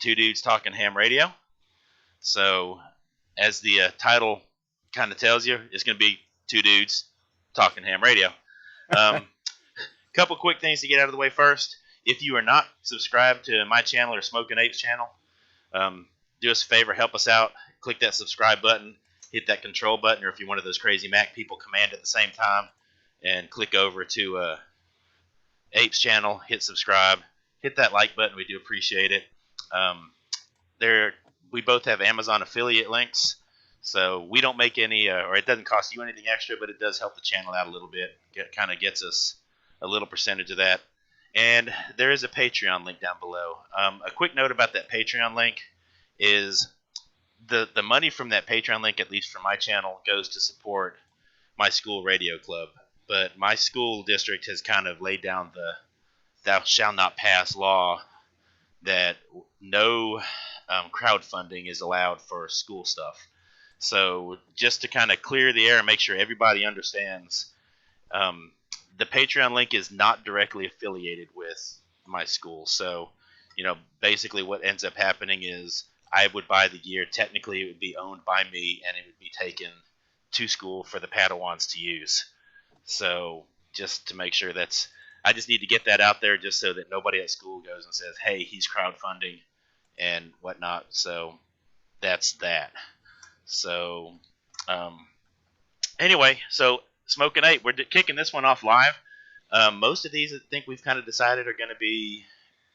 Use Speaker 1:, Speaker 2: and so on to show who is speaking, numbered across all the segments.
Speaker 1: Two Dudes Talking Ham Radio. So, as the title kind of tells you, it's going to be two dudes talking ham radio. Couple quick things to get out of the way first. If you are not subscribed to my channel or Smoking Ape's channel, do us a favor, help us out. Click that subscribe button, hit that control button, or if you're one of those crazy Mac people, command at the same time, and click over to Ape's channel, hit subscribe, hit that like button. We do appreciate it. We both have Amazon affiliate links, so we don't make any, or it doesn't cost you anything extra, but it does help the channel out a little bit. It kind of gets us a little percentage of that. And there is a Patreon link down below. A quick note about that Patreon link is the money from that Patreon link, at least from my channel, goes to support my school radio club. But my school district has kind of laid down the thou shall not pass law that no crowdfunding is allowed for school stuff. So just to kind of clear the air and make sure everybody understands, the Patreon link is not directly affiliated with my school. So, basically what ends up happening is I would buy the gear. Technically, it would be owned by me, and it would be taken to school for the Padawans to use. So just to make sure I just need to get that out there just so that nobody at school goes and says, hey, he's crowdfunding and whatnot. So that's that. So anyway, so Smoking Ape, we're kicking this one off live. Most of these I think we've kind of decided are going to be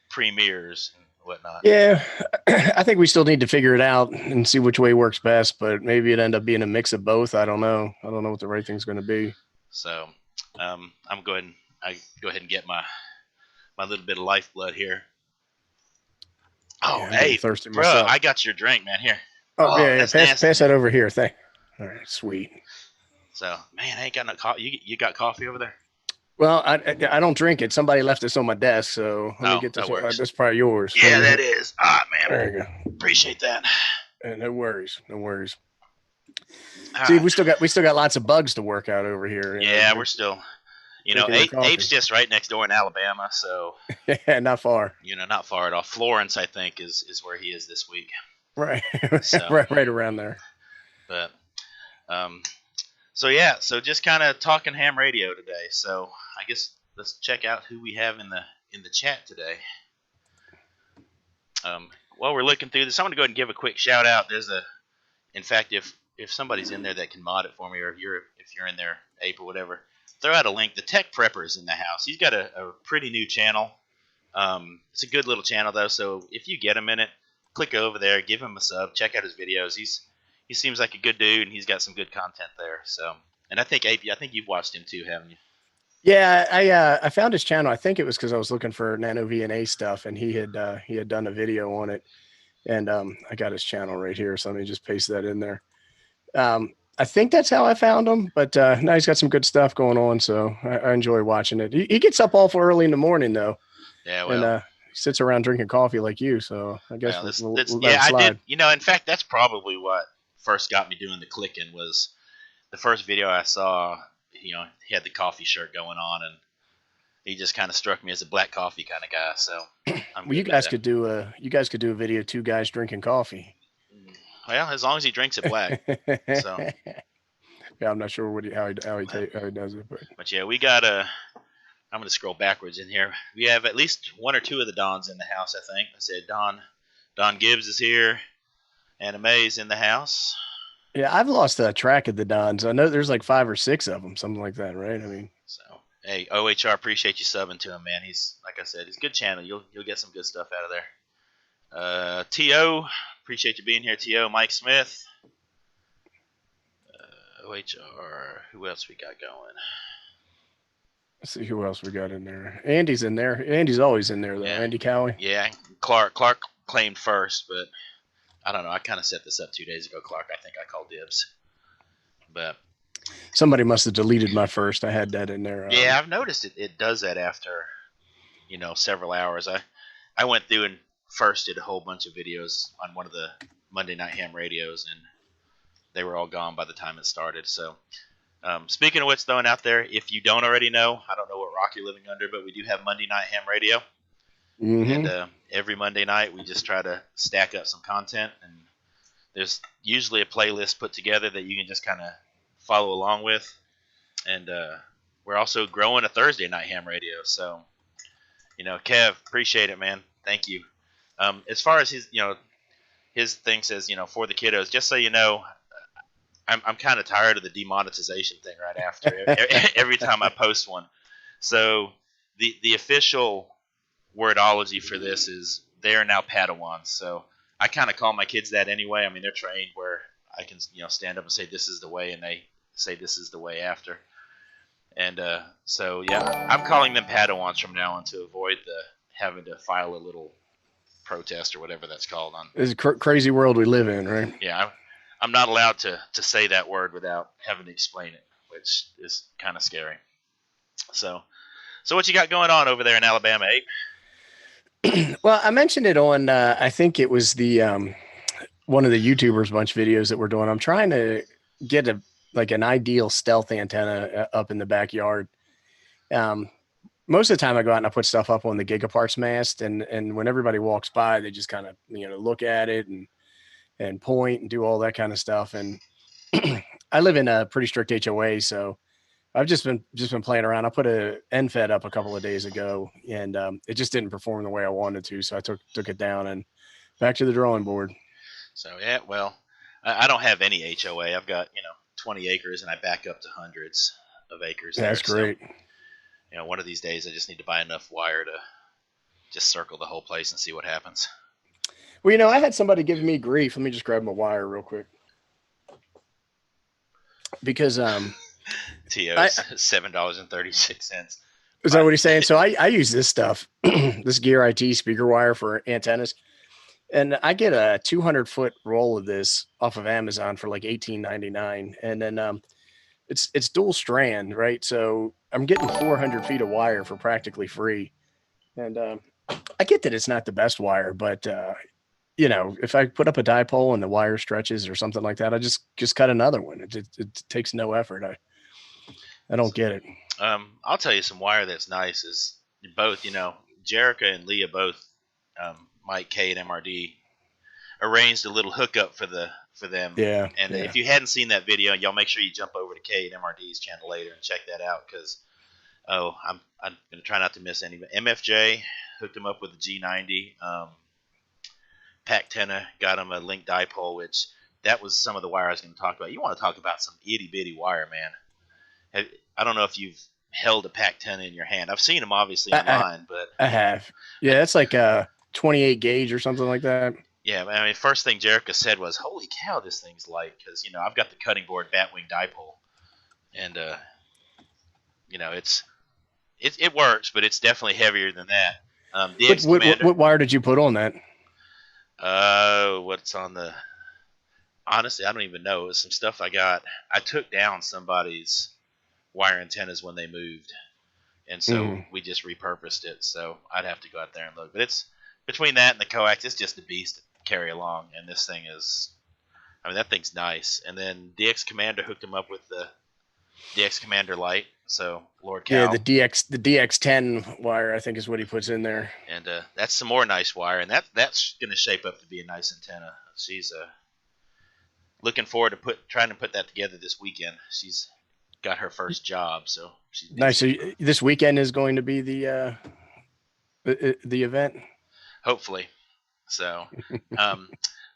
Speaker 1: premieres and whatnot.
Speaker 2: Yeah, I think we still need to figure it out and see which way works best, but maybe it end up being a mix of both. I don't know. I don't know what the right thing's going to be.
Speaker 1: So I go ahead and get my little bit of lifeblood here. Oh, yeah, hey, thirsty bro, myself. I got your drink, man. Here.
Speaker 2: Oh yeah, pass that over here. All right, sweet.
Speaker 1: So, man, I ain't got no coffee. You got coffee over there?
Speaker 2: Well, I don't drink it. Somebody left this on my desk, so let me get this. That's probably yours.
Speaker 1: Yeah, that is. Ah, man.
Speaker 2: There you go.
Speaker 1: Appreciate that.
Speaker 2: No worries. No worries. See, we still got lots of bugs to work out over here.
Speaker 1: Yeah, we're still. Ape's just right next door in Alabama, so
Speaker 2: yeah, not far.
Speaker 1: Not far at all. Florence, I think, is where he is this week.
Speaker 2: Right, so, right around there.
Speaker 1: But, so just kind of talking ham radio today. So I guess let's check out who we have in the chat today. While we're looking through this, I'm going to go ahead and give a quick shout out. In fact, if somebody's in there that can mod it for me, or if you're in there, Ape or whatever, throw out a link. The Tech Prepper is in the house. He's got a pretty new channel. It's a good little channel though, so if you get a minute, click over there, give him a sub, check out his videos. He seems like a good dude, and he's got some good content there. So, and I think Ape, you've watched him too, haven't you?
Speaker 2: Yeah, I found his channel. I think it was because I was looking for nano VNA stuff, and he had done a video on it, and I got his channel right here, so let me just paste that in there. I think that's how I found him, but now he's got some good stuff going on, so I enjoy watching it. He gets up awful early in the morning though.
Speaker 1: Yeah, well,
Speaker 2: and he sits around drinking coffee like you, so I guess
Speaker 1: I did. In fact, that's probably what first got me doing the clicking was the first video I saw. He had the coffee shirt going on, and he just kind of struck me as a black coffee kind of guy. So,
Speaker 2: well, you guys could do a video, two guys drinking coffee.
Speaker 1: Well, as long as he drinks it black. So,
Speaker 2: yeah, I'm not sure how he does it,
Speaker 1: but yeah, we got I'm going to scroll backwards in here. We have at least one or two of the Dons in the house. I think I said Don Gibbs is here. Anime's in the house.
Speaker 2: Yeah, I've lost track of the Dons. I know there's like 5 or 6 of them, something like that, right? I mean,
Speaker 1: so hey, OHR, appreciate you subbing to him, man. He's, like I said, he's a good channel. You'll get some good stuff out of there. T.O., appreciate you being here, T.O. Mike Smith. OHR, who else we got going?
Speaker 2: Let's see who else we got in there. Andy's in there. Andy's always in there, though. Yeah. Andy Cowie.
Speaker 1: Yeah, Clark claimed first, but I don't know. I kind of set this up 2 days ago, Clark. I think I called dibs. But
Speaker 2: somebody must have deleted my first. I had that in there.
Speaker 1: Yeah, I've noticed it does that after, several hours. I went through and first did a whole bunch of videos on one of the Monday Night Ham radios, and they were all gone by the time it started. So, speaking of what's thrown out there, if you don't already know, I don't know what rock you're living under, but we do have Monday Night Ham radio.
Speaker 2: Mm-hmm.
Speaker 1: And every Monday night we just try to stack up some content, and there's usually a playlist put together that you can just kind of follow along with. And we're also growing a Thursday night ham radio. So, Kev, appreciate it, man. Thank you. As far as his thing says, for the kiddos, just so you know, I'm kind of tired of the demonetization thing right after every time I post one. So the official wordology for this is they are now Padawans. So I kind of call my kids that anyway. I mean, they're trained where I can stand up and say this is the way, and they say this is the way after. And so yeah, I'm calling them Padawans from now on to avoid having to file a little protest or whatever that's called on.
Speaker 2: It's a crazy world we live in, right?
Speaker 1: Yeah, I'm not allowed to say that word without having to explain it, which is kind of scary. So what you got going on over there in Alabama, Ape?
Speaker 2: Well, I mentioned it on, I think it was the one of the YouTubers bunch videos that we're doing. I'm trying to get an ideal stealth antenna up in the backyard. Most of the time I go out and I put stuff up on the Gigaparts mast, and when everybody walks by, they just kind of, look at it and point and do all that kind of stuff. And I live in a pretty strict HOA, so I've just been playing around. I put a NFED up a couple of days ago, and it just didn't perform the way I wanted to. So I took it down and back to the drawing board.
Speaker 1: So yeah, well, I don't have any HOA. I've got 20 acres, and I back up to hundreds of acres.
Speaker 2: That's great.
Speaker 1: So, one of these days I just need to buy enough wire to just circle the whole place and see what happens.
Speaker 2: Well, I had somebody giving me grief. Let me just grab my wire real quick. Because
Speaker 1: TO's $7.36.
Speaker 2: Is that what he's saying? So I use this stuff, this Gear IT speaker wire for antennas, and I get a 200-foot roll of this off of Amazon for like $18.99, and then it's dual strand, right? So I'm getting 400 feet of wire for practically free, and I get that it's not the best wire, but if I put up a dipole and the wire stretches or something like that, I just cut another one. It takes no effort. I don't get it.
Speaker 1: I'll tell you some wire that's nice is both, Jerica and Leah both, Mike K and MRD arranged a little hookup for them.
Speaker 2: Yeah.
Speaker 1: And if you hadn't seen that video, y'all make sure you jump over to K and MRD's channel later and check that out, because I'm going to try not to miss any. MFJ hooked him up with a G90. Pac-10 got him a link dipole, which that was some of the wire I was going to talk about. You want to talk about some itty-bitty wire, man. I don't know if you've held a Pac-10 in your hand. I've seen them obviously online, but
Speaker 2: I have. Yeah, it's like a 28 gauge or something like that.
Speaker 1: Yeah, I mean, first thing Jerica said was, "Holy cow, this thing's light!" Because I've got the cutting board batwing dipole, and it works, but it's definitely heavier than that.
Speaker 2: What wire did you put on that?
Speaker 1: What's on the? Honestly, I don't even know. It was some stuff I got. I took down somebody's wire antennas when they moved, and so we just repurposed it. So I'd have to go out there and look. But it's between that and the coax, it's just a beast to carry along. And this thing is, that thing's nice. And then DX Commander hooked him up with the DX Commander Lite. So Lord Cal.
Speaker 2: Yeah, the DX10 wire, I think, is what he puts in there.
Speaker 1: And that's some more nice wire, and that's going to shape up to be a nice antenna. She's looking forward to trying to put that together this weekend. She's got her first job, so she's
Speaker 2: nice. So this weekend is going to be the event.
Speaker 1: Hopefully. So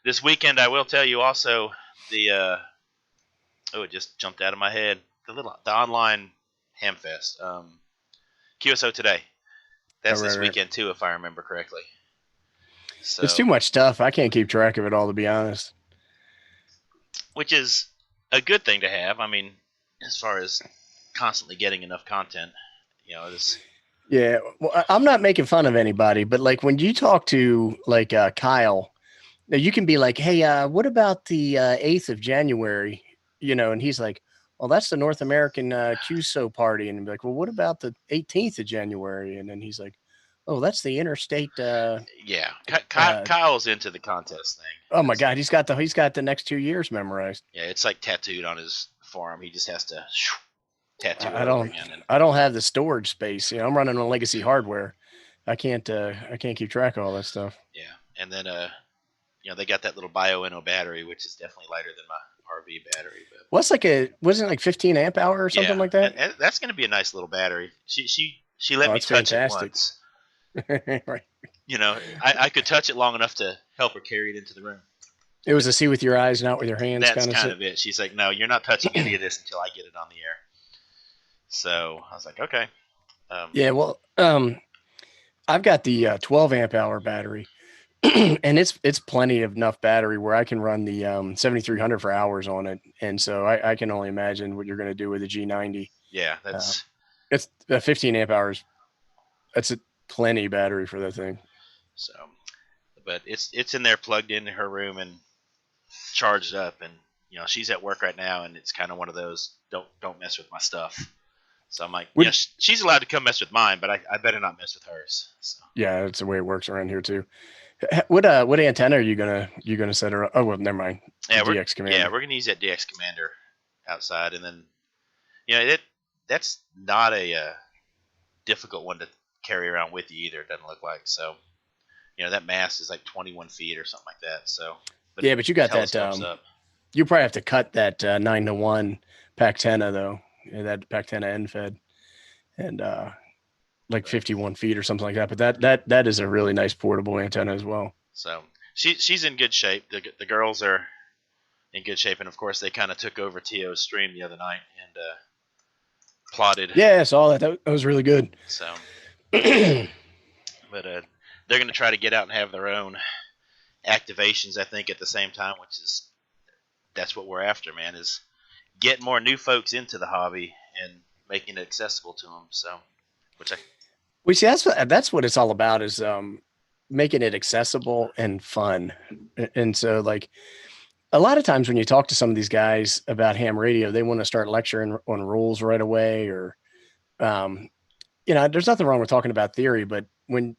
Speaker 1: this weekend, I will tell you also it just jumped out of my head. The online Hamfest, QSO Today. That's this weekend too, if I remember correctly. So,
Speaker 2: it's too much stuff. I can't keep track of it all, to be honest.
Speaker 1: Which is a good thing to have. I mean, as far as constantly getting enough content,
Speaker 2: Yeah, well, I'm not making fun of anybody, but like when you talk to like Kyle, you can be like, "Hey, what about the 8th of January?" And he's like, "Well, that's the North American QSO party," and be like, "Well, what about the 18th of January?" And then he's like, "Oh, that's the interstate."
Speaker 1: Yeah, Kyle's into the contest thing.
Speaker 2: Oh my God, he's got the next 2 years memorized.
Speaker 1: Yeah, it's like tattooed on his forearm. He just has to tattoo it
Speaker 2: I don't have the storage space. I'm running on legacy hardware. I can't keep track of all that stuff.
Speaker 1: Yeah, and then they got that little Bioenno battery, which is definitely lighter than my RV battery, but
Speaker 2: Wasn't it like 15 amp hour or something
Speaker 1: yeah,
Speaker 2: like that?
Speaker 1: and that's going to be a nice little battery. She let
Speaker 2: Oh,
Speaker 1: me
Speaker 2: that's
Speaker 1: touch it
Speaker 2: fantastic.
Speaker 1: once.
Speaker 2: Right.
Speaker 1: I could touch it long enough to help her carry it into the room.
Speaker 2: It was a see with your eyes, not with your hands
Speaker 1: That's
Speaker 2: kind of
Speaker 1: kind
Speaker 2: sit.
Speaker 1: of it. She's like, no, you're not touching any of this until I get it on the air. So I was like, okay.
Speaker 2: Yeah, well, I've got the 12 amp hour battery, and it's plenty of enough battery where I can run the 7300 for hours on it, and so I can only imagine what you're going to do with the G90.
Speaker 1: Yeah,
Speaker 2: Um,
Speaker 1: that's
Speaker 2: it's 15 amp hours. That's a plenty battery for that thing.
Speaker 1: so. But it's in there plugged into her room and charged up, and she's at work right now, and it's kind of one of those don't mess with my stuff. So I'm like,
Speaker 2: Would,
Speaker 1: she's allowed to come mess with mine, but I better not mess with hers. So
Speaker 2: yeah, that's the way it works around here too. What antenna are you gonna set her up? Oh well, never mind. The
Speaker 1: yeah,
Speaker 2: DX Commander.
Speaker 1: we're gonna use that DX Commander outside, and then that's not a difficult one to carry around with you either. It doesn't look like so. That mast is like 21 feet or something like that. So, but
Speaker 2: Yeah,
Speaker 1: it
Speaker 2: but you got that.
Speaker 1: telescopes up.
Speaker 2: You probably have to cut that 9-to-1 Pactena though. Yeah, that Pactena end fed, and like 51 feet or something like that. But that is a really nice portable antenna as well.
Speaker 1: So she's in good shape. The girls are in good shape, and of course they kind of took over Tio's stream the other night and plotted.
Speaker 2: Yeah, I saw that. That was really good.
Speaker 1: So, but they're going to try to get out and have their own activations, I think, at the same time, which is that's what we're after, man. Is get more new folks into the hobby and making it accessible to them. So, which I
Speaker 2: We see that's what it's all about is making it accessible and fun. And so like a lot of times when you talk to some of these guys about ham radio, they want to start lecturing on rules right away, or um, there's nothing wrong with talking about theory, but when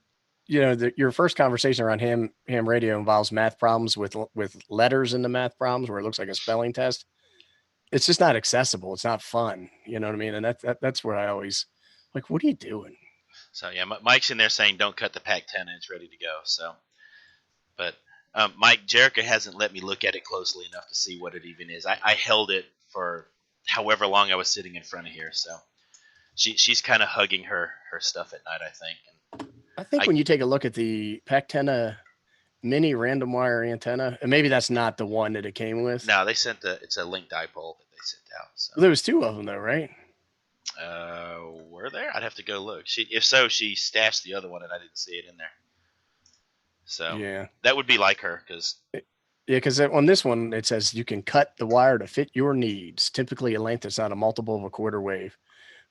Speaker 2: your first conversation around ham radio involves math problems with letters in the math problems where it looks like a spelling test, it's just not accessible. It's not fun. You know what I mean? And that's where I always like, what are you doing?
Speaker 1: so yeah, Mike's in there saying don't cut the pack 10 and it's ready to go. So, but Mike Jerica hasn't let me look at it closely enough to see what it even is. I held it for however long I was sitting in front of here, so she's kind of hugging her stuff at night, I think. And
Speaker 2: I think when you take a look at the Pactena mini random wire antenna, and maybe that's not the one that it came with.
Speaker 1: No, they sent it's a link dipole that they sent out. So.
Speaker 2: Well, there was two of them though, right?
Speaker 1: Were there? I'd have to go look. If so, she stashed the other one, and I didn't see it in there. So
Speaker 2: yeah,
Speaker 1: that would be like her, because
Speaker 2: because on this one it says you can cut the wire to fit your needs. Typically, a length that's not a multiple of a quarter wave.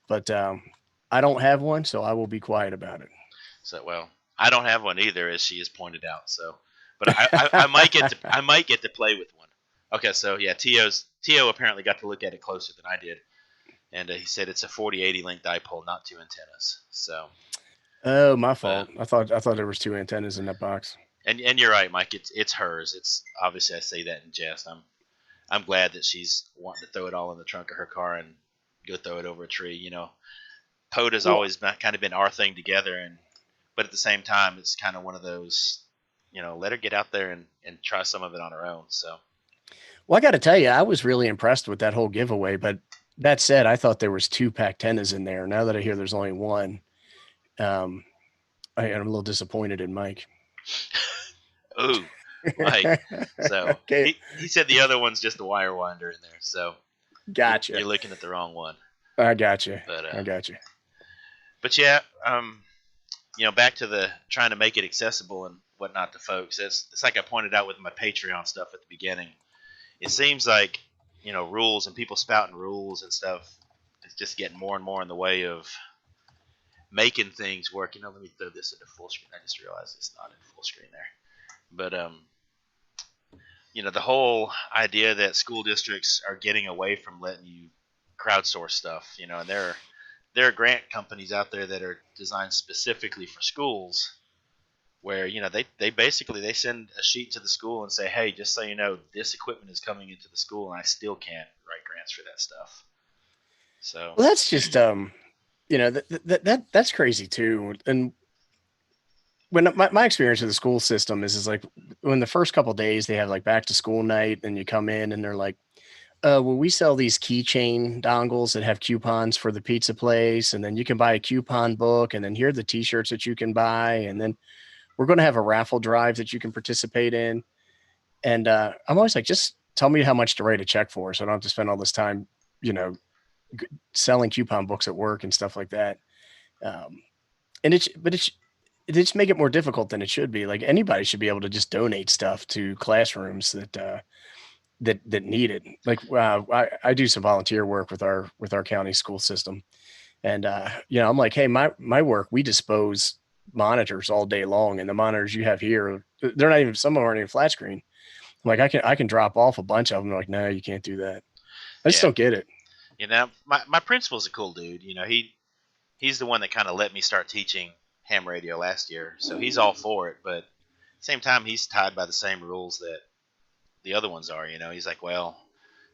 Speaker 2: But I don't have one, so I will be quiet about it.
Speaker 1: So well, I don't have one either, as she has pointed out. So, but I might get to play with one. Okay, so yeah, Tio apparently got to look at it closer than I did. And he said it's a 4080 link dipole, not two antennas. So,
Speaker 2: oh, my fault. I thought there was two antennas in that box.
Speaker 1: And you're right, Mike. It's hers. It's obviously I say that in jest. I'm glad that she's wanting to throw it all in the trunk of her car and go throw it over a tree. POTA's always kind of been our thing together, but at the same time, it's kind of one of those. Let her get out there and try some of it on her own. So.
Speaker 2: Well, I got to tell you, I was really impressed with that whole giveaway, but. That said, I thought there was two Pactenas in there. Now that I hear there's only one, I'm a little disappointed in Mike.
Speaker 1: Ooh, Mike. So
Speaker 2: okay.
Speaker 1: he said the other one's just a wire winder in there. So
Speaker 2: gotcha.
Speaker 1: You're looking at the wrong one.
Speaker 2: I gotcha.
Speaker 1: I
Speaker 2: gotcha.
Speaker 1: But yeah, back to the trying to make it accessible and whatnot to folks. It's like I pointed out with my Patreon stuff at the beginning. It seems like rules and people spouting rules and stuff. It's just getting more and more in the way of making things work. Let me throw this into full screen. I just realized it's not in full screen there. But the whole idea that school districts are getting away from letting you crowdsource stuff. And there are grant companies out there that are designed specifically for schools. Where they basically they send a sheet to the school and say, hey, just so you know, this equipment is coming into the school, and I still can't write grants for that stuff. So
Speaker 2: well, that's just that's crazy too. And when my experience with the school system is like when the first couple of days they have like back to school night and you come in and they're like, well, we sell these keychain dongles that have coupons for the pizza place, and then you can buy a coupon book, and then here are the t-shirts that you can buy, and then we're going to have a raffle drive that you can participate in. And I'm always like, just tell me how much to write a check for, so I don't have to spend all this time, you know, selling coupon books at work and stuff like that. Um, and it just make it more difficult than it should be. Like anybody should be able to just donate stuff to classrooms that need it. Like I do some volunteer work with our county school system, and I'm like, hey, my work, we dispose monitors all day long, and the monitors you have here, they're not even, some of them aren't even flat screen. I'm like, I can drop off a bunch of them. They're like, no, you can't do that. I just
Speaker 1: Yeah.
Speaker 2: don't get it.
Speaker 1: My principal's a cool dude. He's the one that kind of let me start teaching ham radio last year, so he's all for it. But at the same time, he's tied by the same rules that the other ones are. He's like, well,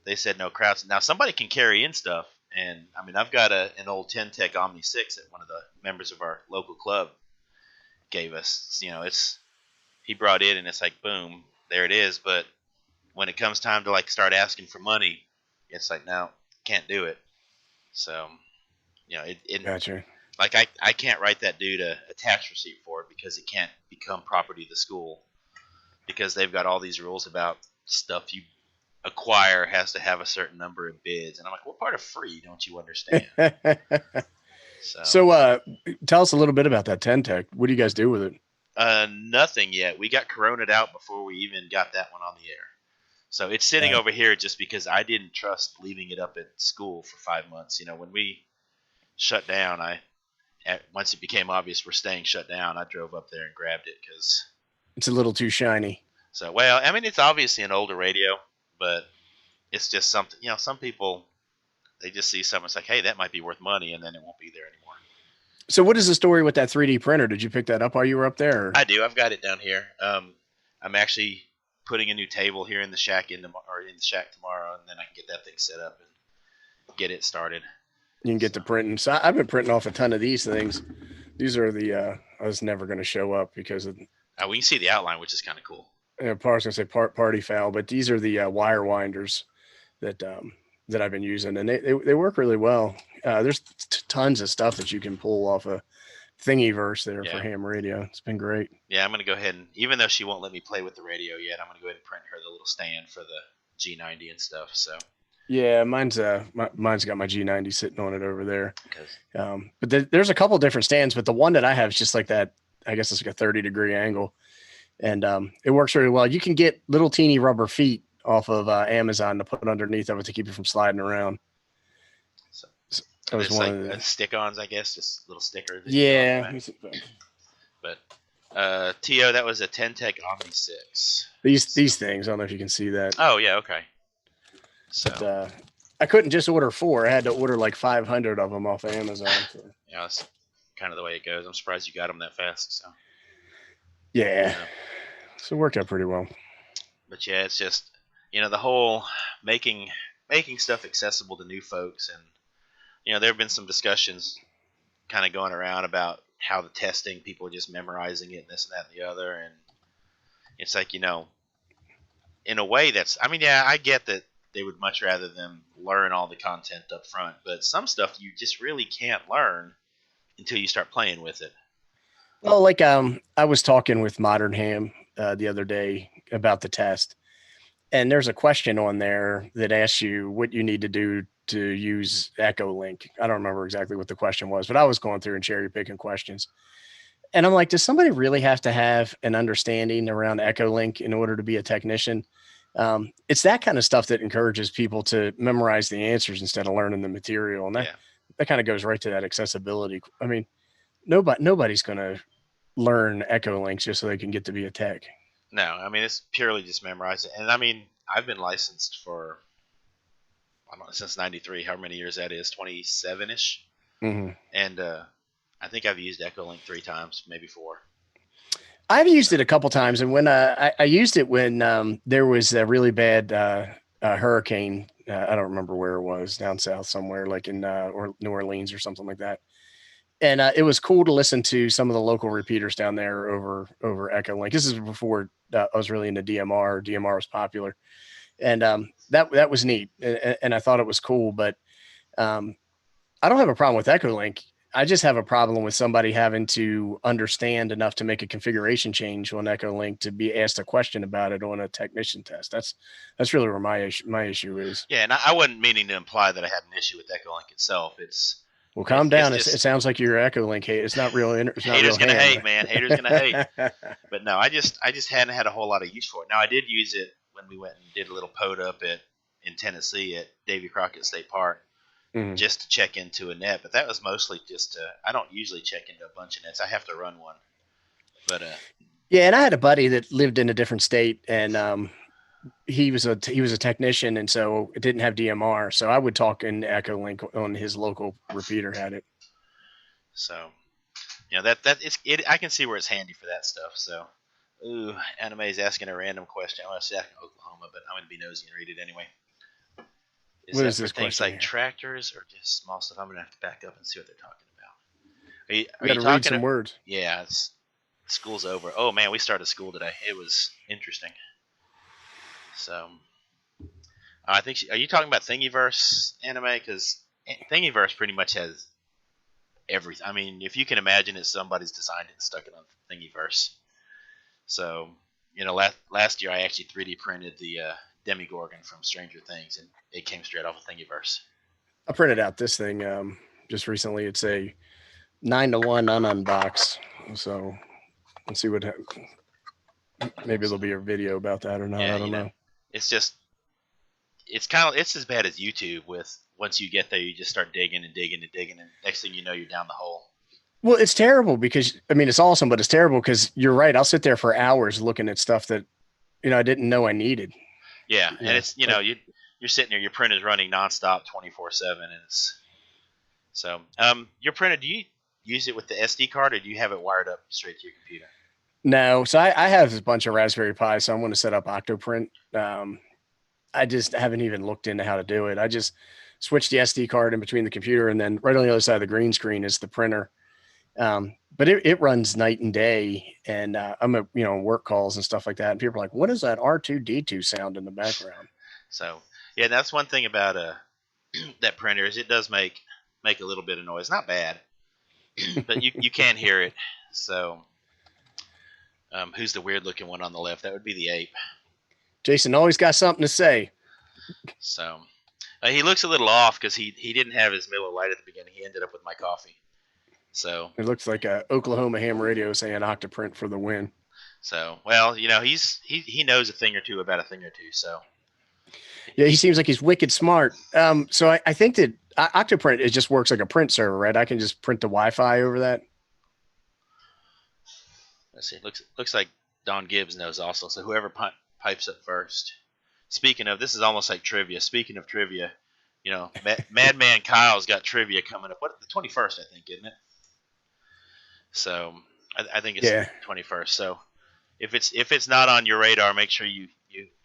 Speaker 1: they said no crowds. Now somebody can carry in stuff, and I mean, I've got an old 10 Tech Omni 6 that one of the members of our local club gave us. It's he brought it, and it's like, boom, there it is. But when it comes time to like start asking for money, it's like, no, can't do it. So it
Speaker 2: Gotcha.
Speaker 1: like I can't write that dude a tax receipt for it because it can't become property of the school because they've got all these rules about stuff you acquire has to have a certain number of bids, and I'm like, what part of free don't you understand? So
Speaker 2: So tell us a little bit about that 10 Tech. What do you guys do with it?
Speaker 1: nothing yet. We got coroned out before we even got that one on the air. So it's sitting over here just because I didn't trust leaving it up at school for 5 months. When we shut down, once it became obvious we're staying shut down, I drove up there and grabbed it because.
Speaker 2: It's a little too shiny.
Speaker 1: So, well, I mean, it's obviously an older radio, but it's just something. Some people, they just see something. It's like, hey, that might be worth money, and then it won't be there anymore.
Speaker 2: So what is the story with that 3D printer? Did you pick that up while you were up there? Or?
Speaker 1: I do. I've got it down here. I'm actually putting a new table here in the shack in the shack tomorrow, and then I can get that thing set up and get it started.
Speaker 2: You can get to printing. So I've been printing off a ton of these things. These are the I was never going to show up because of.
Speaker 1: We can see the outline, which is kind of cool.
Speaker 2: I was going to say party foul, but these are the wire winders that I've been using, and they work really well. There's tons of stuff that you can pull off a Thingiverse there for ham radio. It's been great.
Speaker 1: Yeah, I'm going to go ahead and, even though she won't let me play with the radio yet, I'm going to go ahead and print her the little stand for the G90 and stuff. So.
Speaker 2: Yeah, mine's got my G90 sitting on it over there. But there's a couple different stands, but the one that I have is just like that. I guess it's like a 30-degree angle, and it works really well. You can get little teeny rubber feet off of Amazon to put underneath of it to keep it from sliding around.
Speaker 1: So that was one like of the stick-ons, I guess, just little stickers.
Speaker 2: Yeah.
Speaker 1: But T.O., that was a 10 Tech Omni 6.
Speaker 2: These things, I don't know if you can see that.
Speaker 1: Oh, yeah, okay.
Speaker 2: So. But I couldn't just order 4. I had to order like 500 of them off of Amazon. So.
Speaker 1: Yeah, that's kind of the way it goes. I'm surprised you got them that fast. So.
Speaker 2: Yeah. So it worked out pretty well.
Speaker 1: But yeah, it's just, the whole making stuff accessible to new folks. And, there have been some discussions kind of going around about how the testing, people are just memorizing it and this and that and the other. And it's like, in a way that's, I get that they would much rather them learn all the content up front. But some stuff you just really can't learn until you start playing with it.
Speaker 2: Well, like I was talking with Modern Ham the other day about the test, and there's a question on there that asks you what you need to do to use EchoLink. I don't remember exactly what the question was, but I was going through and cherry picking questions. And I'm like, does somebody really have to have an understanding around EchoLink in order to be a technician? It's that kind of stuff that encourages people to memorize the answers instead of learning the material. And that kind of goes right to that accessibility. I mean, nobody's going to learn EchoLinks just so they can get to be a tech.
Speaker 1: No, it's purely just memorize it. And I've been licensed for, I don't know, since 93, however many years that is, 27-ish.
Speaker 2: Mm-hmm.
Speaker 1: And I think I've used EchoLink 3 times, maybe 4.
Speaker 2: I've used it a couple times. And when I used it when there was a really bad hurricane, I don't remember where it was, down south somewhere, like in New Orleans or something like that. And it was cool to listen to some of the local repeaters down there over EchoLink. This is before I was really into DMR. DMR was popular, and that was neat, and I thought it was cool. But um, I don't have a problem with EchoLink. I just have a problem with somebody having to understand enough to make a configuration change on EchoLink to be asked a question about it on a technician test. That's really where my issue is.
Speaker 1: Yeah, and I wasn't meaning to imply that I had an issue with EchoLink itself.
Speaker 2: Well,
Speaker 1: It's
Speaker 2: calm
Speaker 1: it's
Speaker 2: down. It
Speaker 1: just
Speaker 2: sounds like you're EchoLink hate. It's not real. It's not real
Speaker 1: haters gonna hate,
Speaker 2: ham.
Speaker 1: man. Haters gonna hate. But no, I just hadn't had a whole lot of use for it. Now I did use it when we went and did a little pod up in Tennessee at Davy Crockett State Park
Speaker 2: Mhm.
Speaker 1: just to check into a net. But that was mostly just I don't usually check into a bunch of nets. I have to run one. But
Speaker 2: Yeah, and I had a buddy that lived in a different state, and he was a technician, and so it didn't have DMR. So I would talk in EchoLink on his local repeater had it.
Speaker 1: so that it's it. I can see where it's handy for that stuff. So. Ooh, Anime is asking a random question. I want to say Oklahoma, but I'm going to be nosy and read it anyway. Is
Speaker 2: What
Speaker 1: that
Speaker 2: is
Speaker 1: for
Speaker 2: this
Speaker 1: things
Speaker 2: question
Speaker 1: like
Speaker 2: here?
Speaker 1: tractors or just small stuff? I'm going to have to back up and see what they're talking about. Are
Speaker 2: We
Speaker 1: you
Speaker 2: got to read
Speaker 1: talking?
Speaker 2: some words.
Speaker 1: Yeah, school's over. Oh man, we started school today. It was interesting. So, I think are you talking about Thingiverse Anime? Because Thingiverse pretty much has everything. I mean, if you can imagine it, somebody's designed it and stuck it on Thingiverse. So, last year I actually 3D printed the Demigorgon from Stranger Things, and it came straight off of Thingiverse.
Speaker 2: I printed out this thing just recently. It's a 9-to-1 ununbox. So let's see what. Maybe there'll be a video about that or not.
Speaker 1: Yeah,
Speaker 2: I don't know.
Speaker 1: it's just it's as bad as YouTube. With once you get there, you just start digging and digging and digging, and next thing you know, you're down the hole.
Speaker 2: Well, it's terrible because I mean it's awesome, but it's terrible because you're right. I'll sit there for hours looking at stuff that I didn't know I needed.
Speaker 1: Yeah, and it's you're sitting there, your print is running nonstop, 24/7, and it's so. Your printer, do you use it with the SD card, or do you have it wired up straight to your computer?
Speaker 2: No, so I have a bunch of Raspberry Pi, so I'm going to set up Octoprint. I just haven't even looked into how to do it. I just switched the SD card in between the computer, and then right on the other side of the green screen is the printer. But it runs night and day, and I'm at work calls and stuff like that, and people are like, "What is that R2D2 sound in the background?"
Speaker 1: So yeah, that's one thing about that printer is it does make a little bit of noise. Not bad, but you can hear it. So who's the weird looking one on the left? That would be the ape.
Speaker 2: Jason always got something to say.
Speaker 1: So he looks a little off because he didn't have his Miller Lite at the beginning. He ended up with my coffee. So
Speaker 2: It looks like a Oklahoma ham radio saying Octoprint for the win.
Speaker 1: So well, he knows a thing or two about a thing or two. So
Speaker 2: yeah, he seems like he's wicked smart. So I think that Octoprint it just works like a print server, right? I can just print the Wi-Fi over that.
Speaker 1: Let's see. Looks like Don Gibbs knows also. So whoever pipes up first. Speaking of, this is almost like trivia. Speaking of trivia, Madman Kyle's got trivia coming up. What the 21st, I think, isn't it? So I think it's the 21st. So if it's not on your radar, make sure you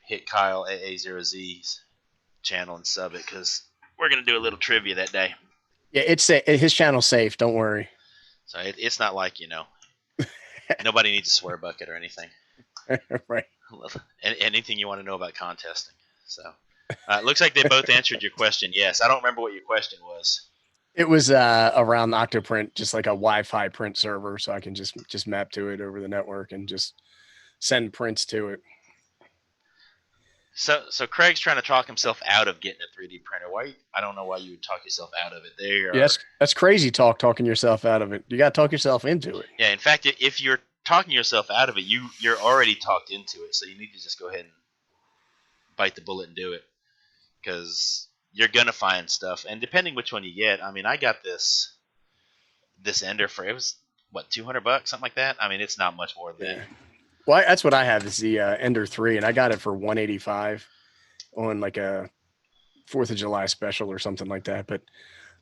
Speaker 1: hit Kyle AA0Z's channel and sub it because we're gonna do a little trivia that day.
Speaker 2: Yeah, it's his channel's safe. Don't worry.
Speaker 1: So it's not like nobody needs a swear bucket or anything.
Speaker 2: Right.
Speaker 1: Anything you want to know about contesting. So it looks like they both answered your question. Yes, I don't remember what your question was.
Speaker 2: It was around Octoprint, just like a Wi-Fi print server, so I can just map to it over the network and just send prints to it.
Speaker 1: So Craig's trying to talk himself out of getting a 3D printer. Why? I don't know why you would talk yourself out of it.
Speaker 2: Yes, that's crazy talking yourself out of it. You got to talk yourself into it.
Speaker 1: Yeah, in fact, if you're talking yourself out of it, you're already talked into it. So you need to just go ahead and bite the bullet and do it because you're gonna find stuff. And depending which one you get, I mean, I got this Ender for it was what $200, something like that. I mean, it's not much more than that.
Speaker 2: Well, that's what I have is the Ender 3, and I got it for $185 on like a 4th of July special or something like that. But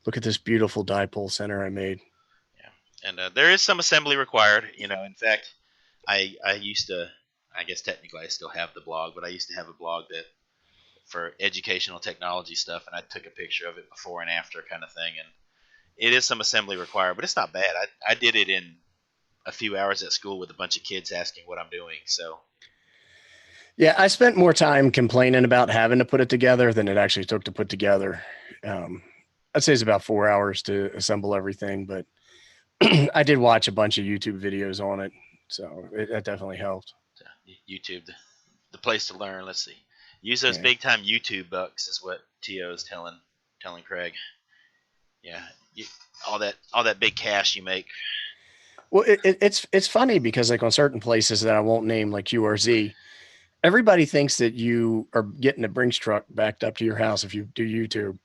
Speaker 2: look at this beautiful dipole center I made.
Speaker 1: Yeah, and there is some assembly required. In fact, I used to, I guess technically I still have the blog, but I used to have a blog that for educational technology stuff, and I took a picture of it before and after kind of thing, and it is some assembly required, but it's not bad. I did it in a few hours at school with a bunch of kids asking what I'm doing. So
Speaker 2: Yeah, I spent more time complaining about having to put it together than it actually took to put together. Um, I'd say it's about 4 hours to assemble everything, but I did watch a bunch of YouTube videos on it, so that definitely helped.
Speaker 1: YouTube, the place to learn. Let's see. Use those
Speaker 2: Yeah.
Speaker 1: big time YouTube bucks is what T.O. is telling Craig. Yeah, you, all that big cash you make.
Speaker 2: Well, it's funny because like on certain places that I won't name, like URZ, everybody thinks that you are getting a Brinks truck backed up to your house if you do YouTube.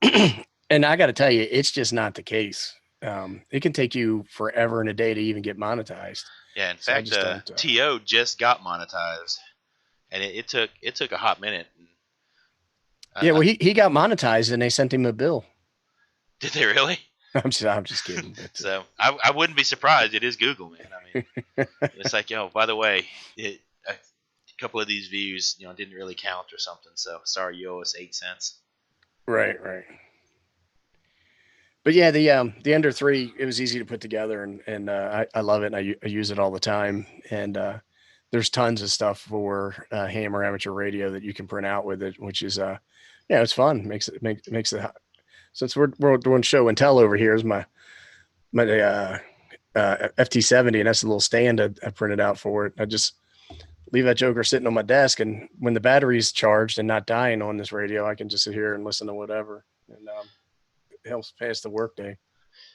Speaker 1: Yeah,
Speaker 2: And I got to tell you, it's just not the case. It can take you forever and a day to even get monetized.
Speaker 1: yeah. In
Speaker 2: So I
Speaker 1: fact,
Speaker 2: just don't.
Speaker 1: T.O. just got monetized, and it took a hot minute.
Speaker 2: Yeah, well,
Speaker 1: I,
Speaker 2: he got monetized and they sent him a bill.
Speaker 1: did they really?
Speaker 2: I'm just kidding. But
Speaker 1: So I wouldn't be surprised. It is Google, man. I mean, it's like, yo, by the way, a couple of these views, didn't really count or something. So sorry, you owe us 8 cents.
Speaker 2: right, right. But yeah, the Ender 3, it was easy to put together, and I love it. And I use it all the time. And there's tons of stuff for Hammer amateur radio that you can print out with it, which is yeah, it's fun. Makes it. Since we're doing show and tell over here, is my FT70, and that's a little stand I printed out for it. I just leave that joker sitting on my desk, and when the battery's charged and not dying on this radio, I can just sit here and listen to whatever, and it helps pass the workday.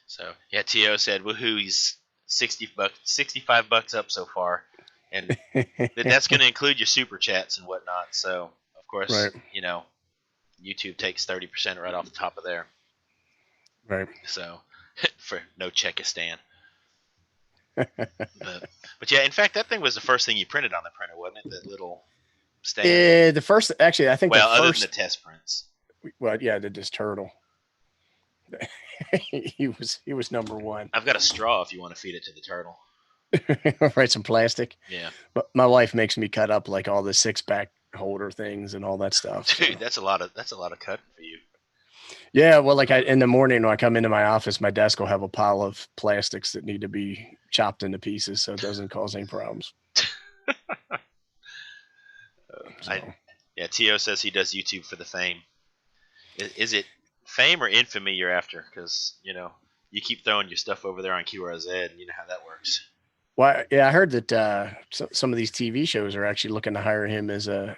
Speaker 1: So yeah, To said, "Woohoo! He's 60 bucks, 65 bucks up so far," and that's going to include your super chats and whatnot. So of course,
Speaker 2: Right,
Speaker 1: YouTube takes 30% right off the top of there.
Speaker 2: right.
Speaker 1: So for no Czechostan. But yeah, in fact, that thing was the first thing you printed on the printer, wasn't it? That little stand.
Speaker 2: The first, actually, I think
Speaker 1: Well,
Speaker 2: the
Speaker 1: other than the
Speaker 2: first,
Speaker 1: test prints.
Speaker 2: well, yeah, did this turtle. He was number one.
Speaker 1: I've got a straw if you want to feed it to the turtle.
Speaker 2: Right, some plastic.
Speaker 1: Yeah,
Speaker 2: But my wife makes me cut up like all the 6-pack holder things and all that stuff.
Speaker 1: dude,
Speaker 2: So.
Speaker 1: that's a lot of cutting for you.
Speaker 2: Yeah, well, like in the morning when I come into my office, my desk will have a pile of plastics that need to be chopped into pieces, so it doesn't cause any problems. So.
Speaker 1: Yeah, To says he does YouTube for the fame. Is it fame or infamy you're after? Because you keep throwing your stuff over there on QRZ, and you know how that works.
Speaker 2: Well, yeah, I heard that some of these TV shows are actually looking to hire him as a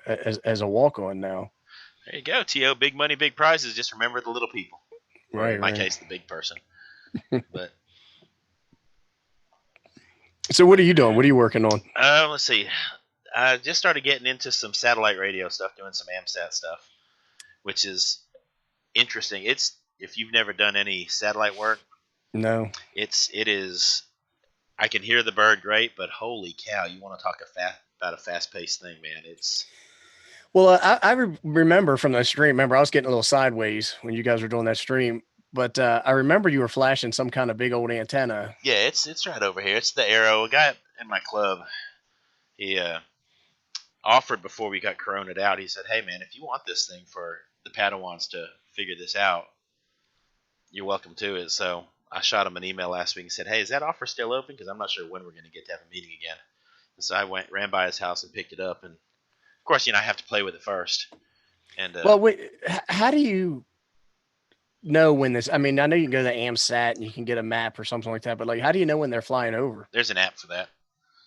Speaker 2: walk-on now.
Speaker 1: There you go, To. Big money, big prizes. Just remember the little people. Or
Speaker 2: Right,
Speaker 1: in my
Speaker 2: right.
Speaker 1: case, the big person. But
Speaker 2: So what are you doing? What are you working on?
Speaker 1: let's see. I just started getting into some satellite radio stuff, doing some AMSAT stuff, which is interesting. It's if you've never done any satellite work,
Speaker 2: No.
Speaker 1: it is. I can hear the bird great, but holy cow, you want to talk about a fast-paced thing, man. It's
Speaker 2: Well, I remember from the stream. Remember, I was getting a little sideways when you guys were doing that stream, but I remember you were flashing some kind of big old antenna.
Speaker 1: yeah, it's right over here. It's the Arrow. A guy in my club, he offered before we got coroned out. He said, "Hey, man, if you want this thing for the Padawans to figure this out, you're welcome to it." So I shot him an email last week and said, "Hey, is that offer still open? Because I'm not sure when we're going to get to have a meeting again." And so I ran by his house and picked it up, and of course, I have to play with it first. And
Speaker 2: Well, wait, how do you know when this? I mean, I know you can go to the AMSAT and you can get a map or something like that, but like, how do you know when they're flying over?
Speaker 1: there's an app for that.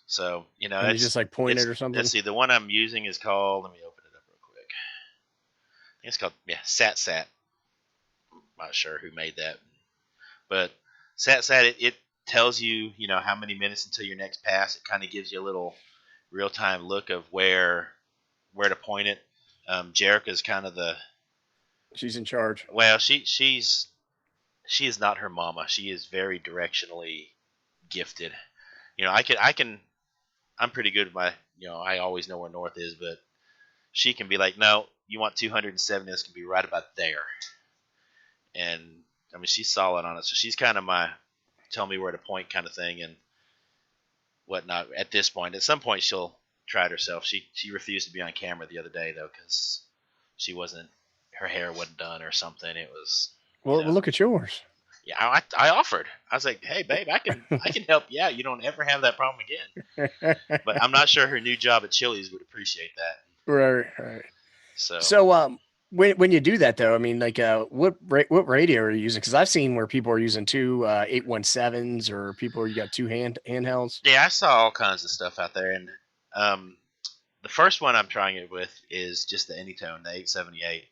Speaker 1: So
Speaker 2: And you
Speaker 1: it's
Speaker 2: just like point it or something.
Speaker 1: let's see. The one I'm using is called. Let me open it up real quick. I think it's called SatSat. I'm not sure who made that, but SatSat it tells you how many minutes until your next pass. It kind of gives you a little real time look of where to point it. Jerica's kind of the
Speaker 2: She's in charge.
Speaker 1: well, she is not her mama. She is very directionally gifted. I'm pretty good with my I always know where north is, but she can be like, no, you want 270. This can be right about there. And I mean, she's solid on it. So she's kind of my tell me where to point kind of thing and whatnot. At this point, at some point, she'll try it herself. She refused to be on camera the other day though because she wasn't. Her hair wasn't done or something. It was.
Speaker 2: Well, look at yours.
Speaker 1: Yeah, I offered. I was like, hey, babe, I can help you out. You don't ever have that problem again. But I'm not sure her new job at Chili's would appreciate that.
Speaker 2: Right, right.
Speaker 1: So
Speaker 2: So, when you do that though, I mean, like, what radio are you using? Because I've seen where people are using two 817s, or people you got two handhelds.
Speaker 1: yeah, I saw all kinds of stuff out there, and um, the first one I'm trying it with is just the Anytone, the 878,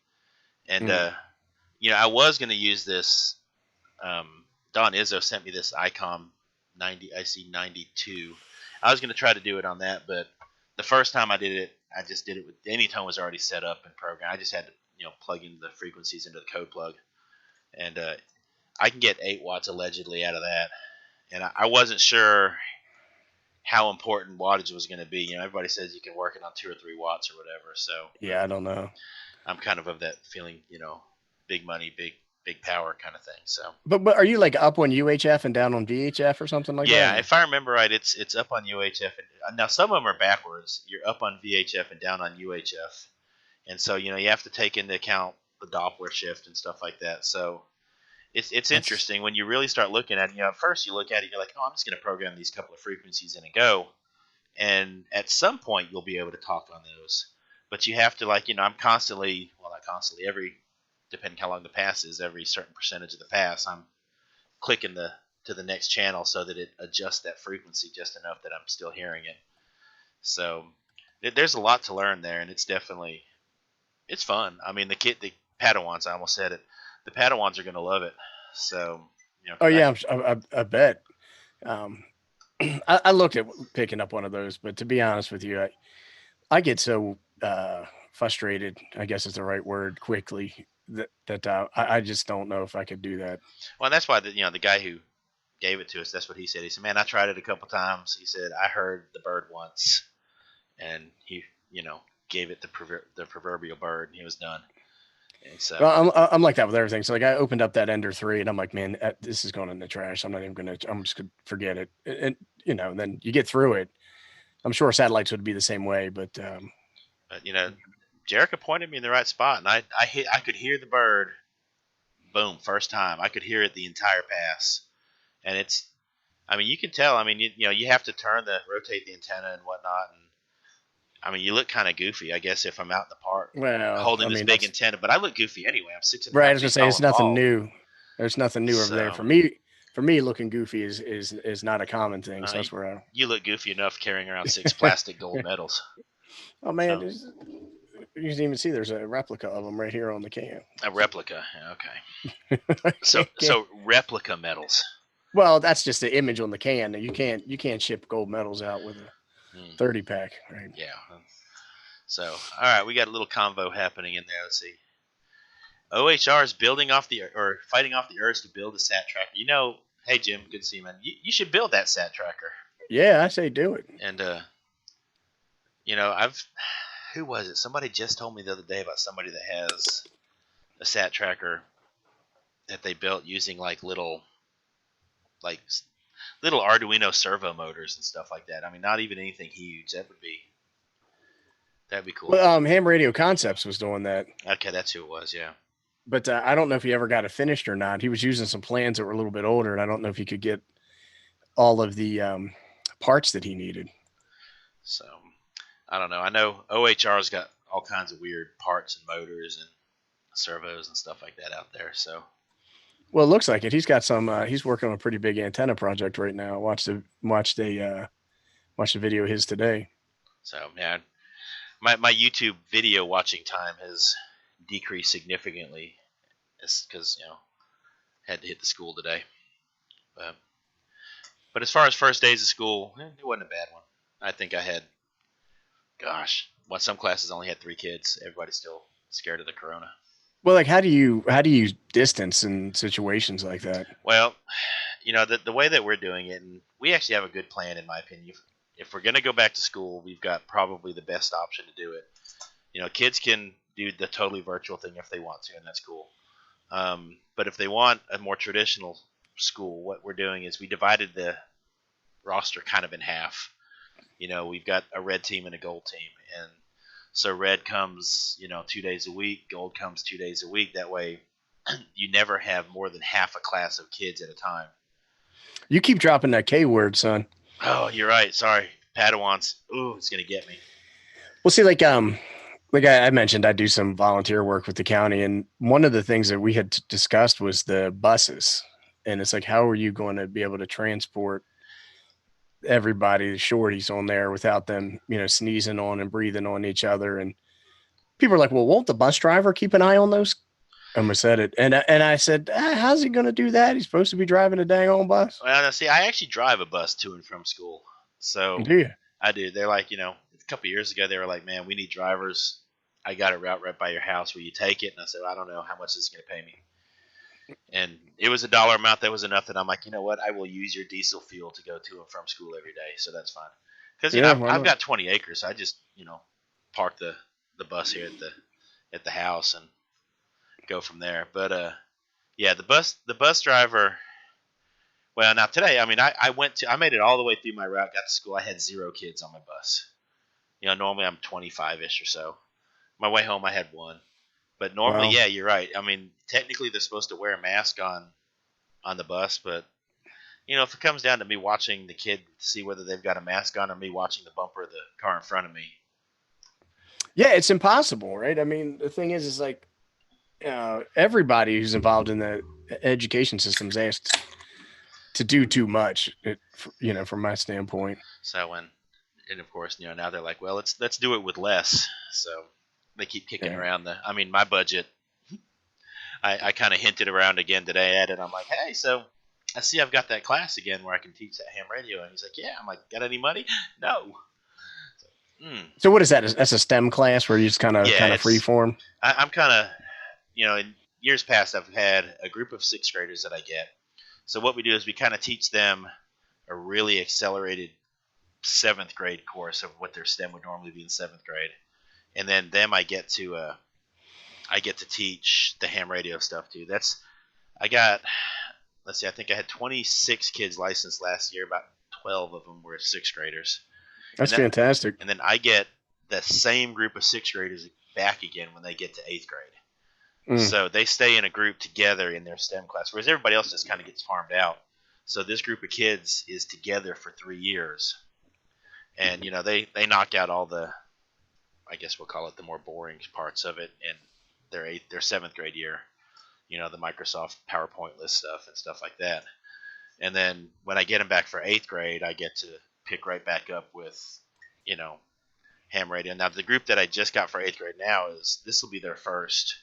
Speaker 1: and
Speaker 2: Mm.
Speaker 1: I was going to use this. Don Izzo sent me this ICOM 90 IC92. I was going to try to do it on that, but the first time I did it, I just did it with Anytone was already set up and programmed. I just had to plug in the frequencies into the code plug, and I can get 8 watts allegedly out of that. And I wasn't sure how important wattage was going to be. Everybody says you can work it on 2 or 3 watts or whatever. So
Speaker 2: Yeah, I don't know.
Speaker 1: I'm kind of that feeling, big money, big power kind of thing. So
Speaker 2: But are you like up on UHF and down on VHF or something like that?
Speaker 1: yeah, if I remember right, it's up on UHF. And, now some of them are backwards. You're up on VHF and down on UHF, and so you have to take into account the Doppler shift and stuff like that. So it's interesting when you really start looking at it. At first you look at it, you're like, oh, I'm just going to program these couple of frequencies in and go. And at some point you'll be able to talk on those. But you have to I'm constantly, well, not constantly, depending how long the pass is, every certain percentage of the pass, I'm clicking to the next channel so that it adjusts that frequency just enough that I'm still hearing it. So there's a lot to learn there, and it's fun. I mean, the Padawans, I almost said it. The Padawans are going to love it. So,
Speaker 2: Oh yeah, I bet. Um, I looked at picking up one of those, but to be honest with you, I get so frustrated, I guess is the right word, quickly, that I just don't know if I could do that.
Speaker 1: well, that's why the guy who gave it to us, that's what he said. He said, "Man, I tried it a couple times." He said, "I heard the bird once," and he, gave it the proverbial bird, and he was done. And so,
Speaker 2: Well, I'm like that with everything. So like I opened up that Ender 3 and I'm like, man, this is going in the trash. I'm just gonna forget it. And then you get through it. I'm sure satellites would be the same way, but
Speaker 1: but Jerica pointed me in the right spot, and I could hear the bird. Boom, first time I could hear it the entire pass, and it's. I mean, you can tell. I mean, you have to rotate the antenna and whatnot, and I mean, you look kind of goofy, I guess, if I'm out in the park
Speaker 2: well,
Speaker 1: holding
Speaker 2: I
Speaker 1: this
Speaker 2: mean,
Speaker 1: big antenna. But I look goofy anyway. I'm 6.5
Speaker 2: right. I was gonna
Speaker 1: feet
Speaker 2: say
Speaker 1: tall
Speaker 2: it's
Speaker 1: and
Speaker 2: nothing
Speaker 1: bald.
Speaker 2: new. There's nothing new over there
Speaker 1: So,
Speaker 2: for me. For me, looking goofy is not a common thing. So
Speaker 1: uh,
Speaker 2: that's where
Speaker 1: you look goofy enough carrying around 6 plastic gold medals.
Speaker 2: oh man,
Speaker 1: So,
Speaker 2: you can even see there's a replica of them right here on the can.
Speaker 1: a replica. Okay. So replica medals.
Speaker 2: Well, that's just the image on the can. You can't ship gold medals out with a
Speaker 1: Hmm.
Speaker 2: 30 pack, right?
Speaker 1: Yeah. So, all right, we got a little convo happening in there. Let's see. OHR is fighting off the Earths to build a sat tracker. Hey Jim, good to see you, man. You should build that sat tracker.
Speaker 2: Yeah, I say do it.
Speaker 1: And who was it? Somebody just told me the other day about somebody that has a sat tracker that they built using like little Arduino servo motors and stuff like that. I mean, not even anything huge. That'd be cool.
Speaker 2: Well, Ham Radio Concepts was doing that,
Speaker 1: Okay, that's who it was. Yeah.
Speaker 2: but I don't know if he ever got it finished or not. He was using some plans that were a little bit older, and I don't know if he could get all of the parts that he needed.
Speaker 1: So I don't know. I know OHR's got all kinds of weird parts and motors and servos and stuff like that out there. So
Speaker 2: Well, it looks like it. He's got some. He's working on a pretty big antenna project right now. Watched a video of his today.
Speaker 1: so yeah, my YouTube video watching time has decreased significantly. It's because had to hit the school today. But as far as first days of school, it wasn't a bad one. I think I had, some classes only had 3 kids. Everybody's still scared of the corona.
Speaker 2: Well, like how do you distance in situations like that?
Speaker 1: Well, the way that we're doing it, and we actually have a good plan in my opinion. If we're going to go back to school, we've got probably the best option to do it. Kids can do the totally virtual thing if they want to, and that's cool. But if they want a more traditional school, what we're doing is we divided the roster kind of in half. We've got a red team and a gold team, and so red comes 2 days a week, gold comes 2 days a week. That way you never have more than half a class of kids at a time.
Speaker 2: You keep dropping that K word, son.
Speaker 1: Oh, you're right. Sorry, Padawans. Ooh, it's gonna get me.
Speaker 2: Well, see, like I mentioned, I do some volunteer work with the county, and one of the things that we had discussed was the buses. And it's like, how are you going to be able to transport everybody, the shorties on there, without them, sneezing on and breathing on each other? And people are like, well, won't the bus driver keep an eye on those? I almost said it, and I said, how's he going to do that? He's supposed to be driving a dang on bus.
Speaker 1: Well, now, see, I actually drive a bus to and from school, so
Speaker 2: Do you?
Speaker 1: I do. They're like, a couple of years ago, they were like, "Man, we need drivers. I got a route right by your house. Will you take it?" And I said, well, "I don't know how much this is going to pay me." And it was a dollar amount that was enough that I'm like, you know what? I will use your diesel fuel to go to and from school every day, so that's fine. Because
Speaker 2: Yeah,
Speaker 1: I've got 20 acres, so I just park the bus here at the house and go from there. But yeah, the bus driver. Well, now today, I mean, I made it all the way through my route, got to school. I had 0 kids on my bus. Normally I'm 25-ish or so. My way home, I had 1. But normally,
Speaker 2: wow.
Speaker 1: yeah, you're right. I mean, technically they're supposed to wear a mask on the bus, but if it comes down to me watching the kid to see whether they've got a mask on or me watching the bumper of the car in front of me.
Speaker 2: Yeah, it's impossible, right? I mean, the thing is like everybody who's involved in the education system is asked to do too much, from my standpoint.
Speaker 1: So and of course, now they're like, well, let's do it with less. So they keep kicking
Speaker 2: Yeah.
Speaker 1: around I mean, my budget. I kind of hinted around again today at it. I'm like, hey, so I see I've got that class again where I can teach that ham radio. And he's like, yeah. I'm like, got any money? No.
Speaker 2: So what is that? That's a STEM class where you just kind
Speaker 1: Yeah,
Speaker 2: of free form.
Speaker 1: I'm kind of, in years past, I've had a group of 6th graders that I get. So what we do is we kind of teach them a really accelerated 7th grade course of what their STEM would normally be in 7th grade, and then I get to teach the ham radio stuff too. I got, let's see, I think I had 26 kids licensed last year. About 12 of them were 6th graders.
Speaker 2: That's fantastic.
Speaker 1: And then I get the same group of 6th graders back again when they get to 8th grade. So they stay in a group together in their STEM class, whereas everybody else just kind of gets farmed out. So this group of kids is together for 3 years. And, they knock out all the, I guess we'll call it the more boring parts of it in their 7th grade year. The Microsoft PowerPoint list stuff and stuff like that. And then when I get them back for 8th grade, I get to pick right back up with, ham radio. Now, the group that I just got for 8th grade now this will be their first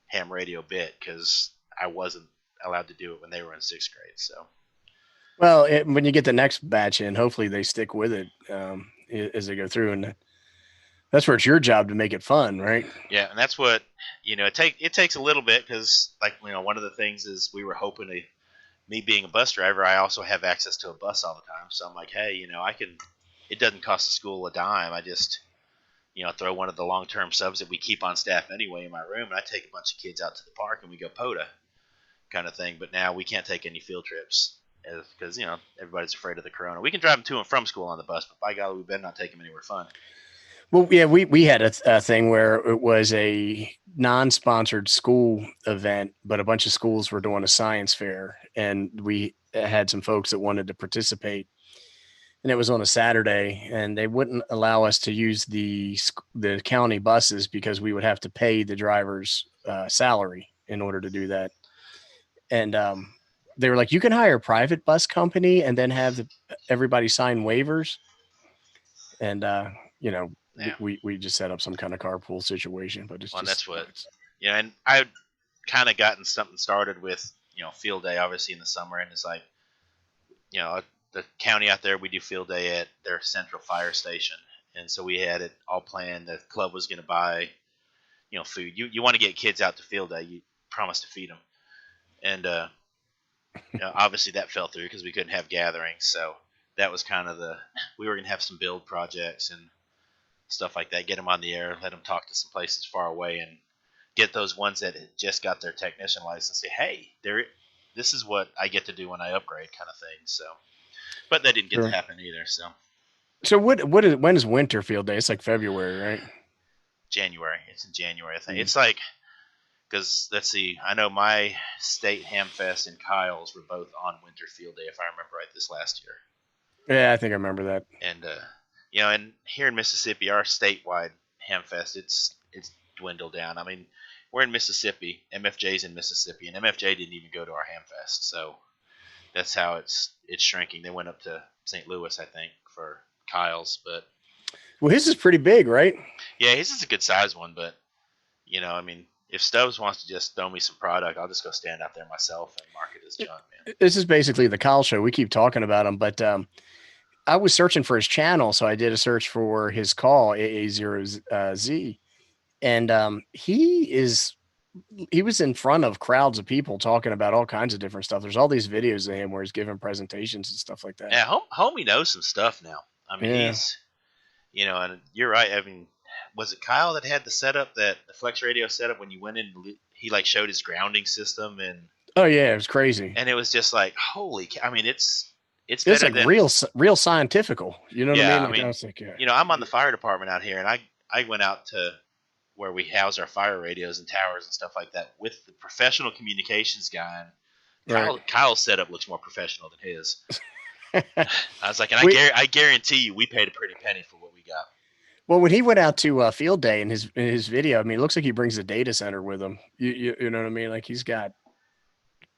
Speaker 1: ham radio bit because I wasn't allowed to do it when they were in 6th grade. So,
Speaker 2: well, when you get the next batch in, hopefully they stick with it as they go through, and that's where it's your job to make it fun, right?
Speaker 1: Yeah, and that's what it takes a little bit because, like, one of the things is we were hoping to. Me being a bus driver, I also have access to a bus all the time. So I'm like, hey, I can. It doesn't cost the school a dime. I just, throw one of the long-term subs that we keep on staff anyway in my room, and I take a bunch of kids out to the park and we go POTA kind of thing. But now we can't take any field trips because everybody's afraid of the corona. We can drive them to and from school on the bus, but by golly, we better not take them anywhere fun.
Speaker 2: Well, yeah, we had a thing where it was a non-sponsored school event, but a bunch of schools were doing a science fair, and we had some folks that wanted to participate. And it was on a Saturday, and they wouldn't allow us to use the county buses because we would have to pay the driver's salary in order to do that. And they were like, "You can hire a private bus company and then have everybody sign waivers." And yeah. we just set up some kind of carpool situation, but it's
Speaker 1: well,
Speaker 2: just
Speaker 1: that's what and I kind of gotten something started with field day obviously in the summer, and it's like the county out there, we do field day at their central fire station, and so we had it all planned. The club was going to buy food. You want to get kids out to field day, you promise to feed them, and obviously that fell through because we couldn't have gatherings. So that was kind of we were going to have some build projects and stuff like that, get them on the air, let them talk to some places far away, and get those ones that had just got their technician license, say, hey, this is what I get to do when I upgrade kind of thing. So, but that didn't get to happen either.
Speaker 2: So when is winter field day? It's like February, right?
Speaker 1: January. It's in January, I think. It's like, because let's see, I know my state Hamfest and Kyle's were both on Winter Field Day, if I remember right, this last year.
Speaker 2: Yeah, I think I remember that.
Speaker 1: And and here in Mississippi, our statewide Hamfest, it's dwindled down. I mean, we're in Mississippi, MFJ's in Mississippi, and MFJ didn't even go to our Hamfest, so that's how it's shrinking. They went up to St. Louis, I think, for Kyle's, but
Speaker 2: Well, his is pretty big, right?
Speaker 1: yeah, his is a good size one, but I mean, if Stubbs wants to just throw me some product, I'll just go stand out there myself and market his junk, man.
Speaker 2: This is basically the Kyle show. We keep talking about him, but I was searching for his channel, so I did a search for his call AA0Z, and he was in front of crowds of people talking about all kinds of different stuff. There's all these videos of him where he's giving presentations and stuff like that.
Speaker 1: Yeah, homie knows some stuff now. I mean, he's and you're right. I mean, was it Kyle that had the setup, that the Flex Radio setup, when you went in? He like showed his grounding system, and
Speaker 2: oh yeah, it was crazy.
Speaker 1: And it was just like, holy cow. I mean, it's
Speaker 2: like real scientifical. You know what I mean? Like, I was like,
Speaker 1: I'm on the fire department out here, and I went out to where we house our fire radios and towers and stuff like that with the professional communications guy. And Kyle's setup looks more professional than his. I was like, and I guarantee you, we paid a pretty penny for what we got.
Speaker 2: Well, when he went out to Field Day in his video, I mean, it looks like he brings a data center with him. You know what I mean? Like, he's got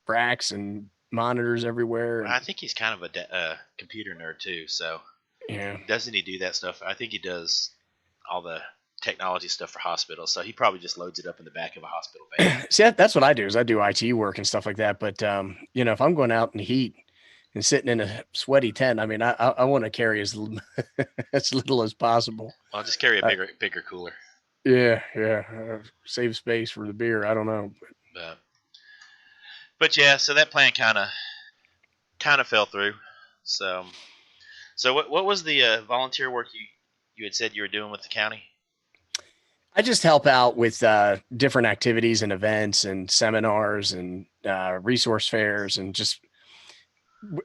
Speaker 2: racks and monitors everywhere.
Speaker 1: I think he's kind of a computer nerd too. So
Speaker 2: yeah,
Speaker 1: doesn't he do that stuff? I think he does all the technology stuff for hospitals. So he probably just loads it up in the back of a hospital van.
Speaker 2: See, that's what I do. Is I do IT work and stuff like that. But if I'm going out in the heat and sitting in a sweaty tent, I mean, I want to carry as little as possible.
Speaker 1: I'll just carry a bigger cooler.
Speaker 2: Yeah. Save space for the beer. I don't know.
Speaker 1: But yeah, so that plan kind of fell through. So what was the volunteer work you had said you were doing with the county?
Speaker 2: I just help out with different activities and events and seminars and resource fairs, and just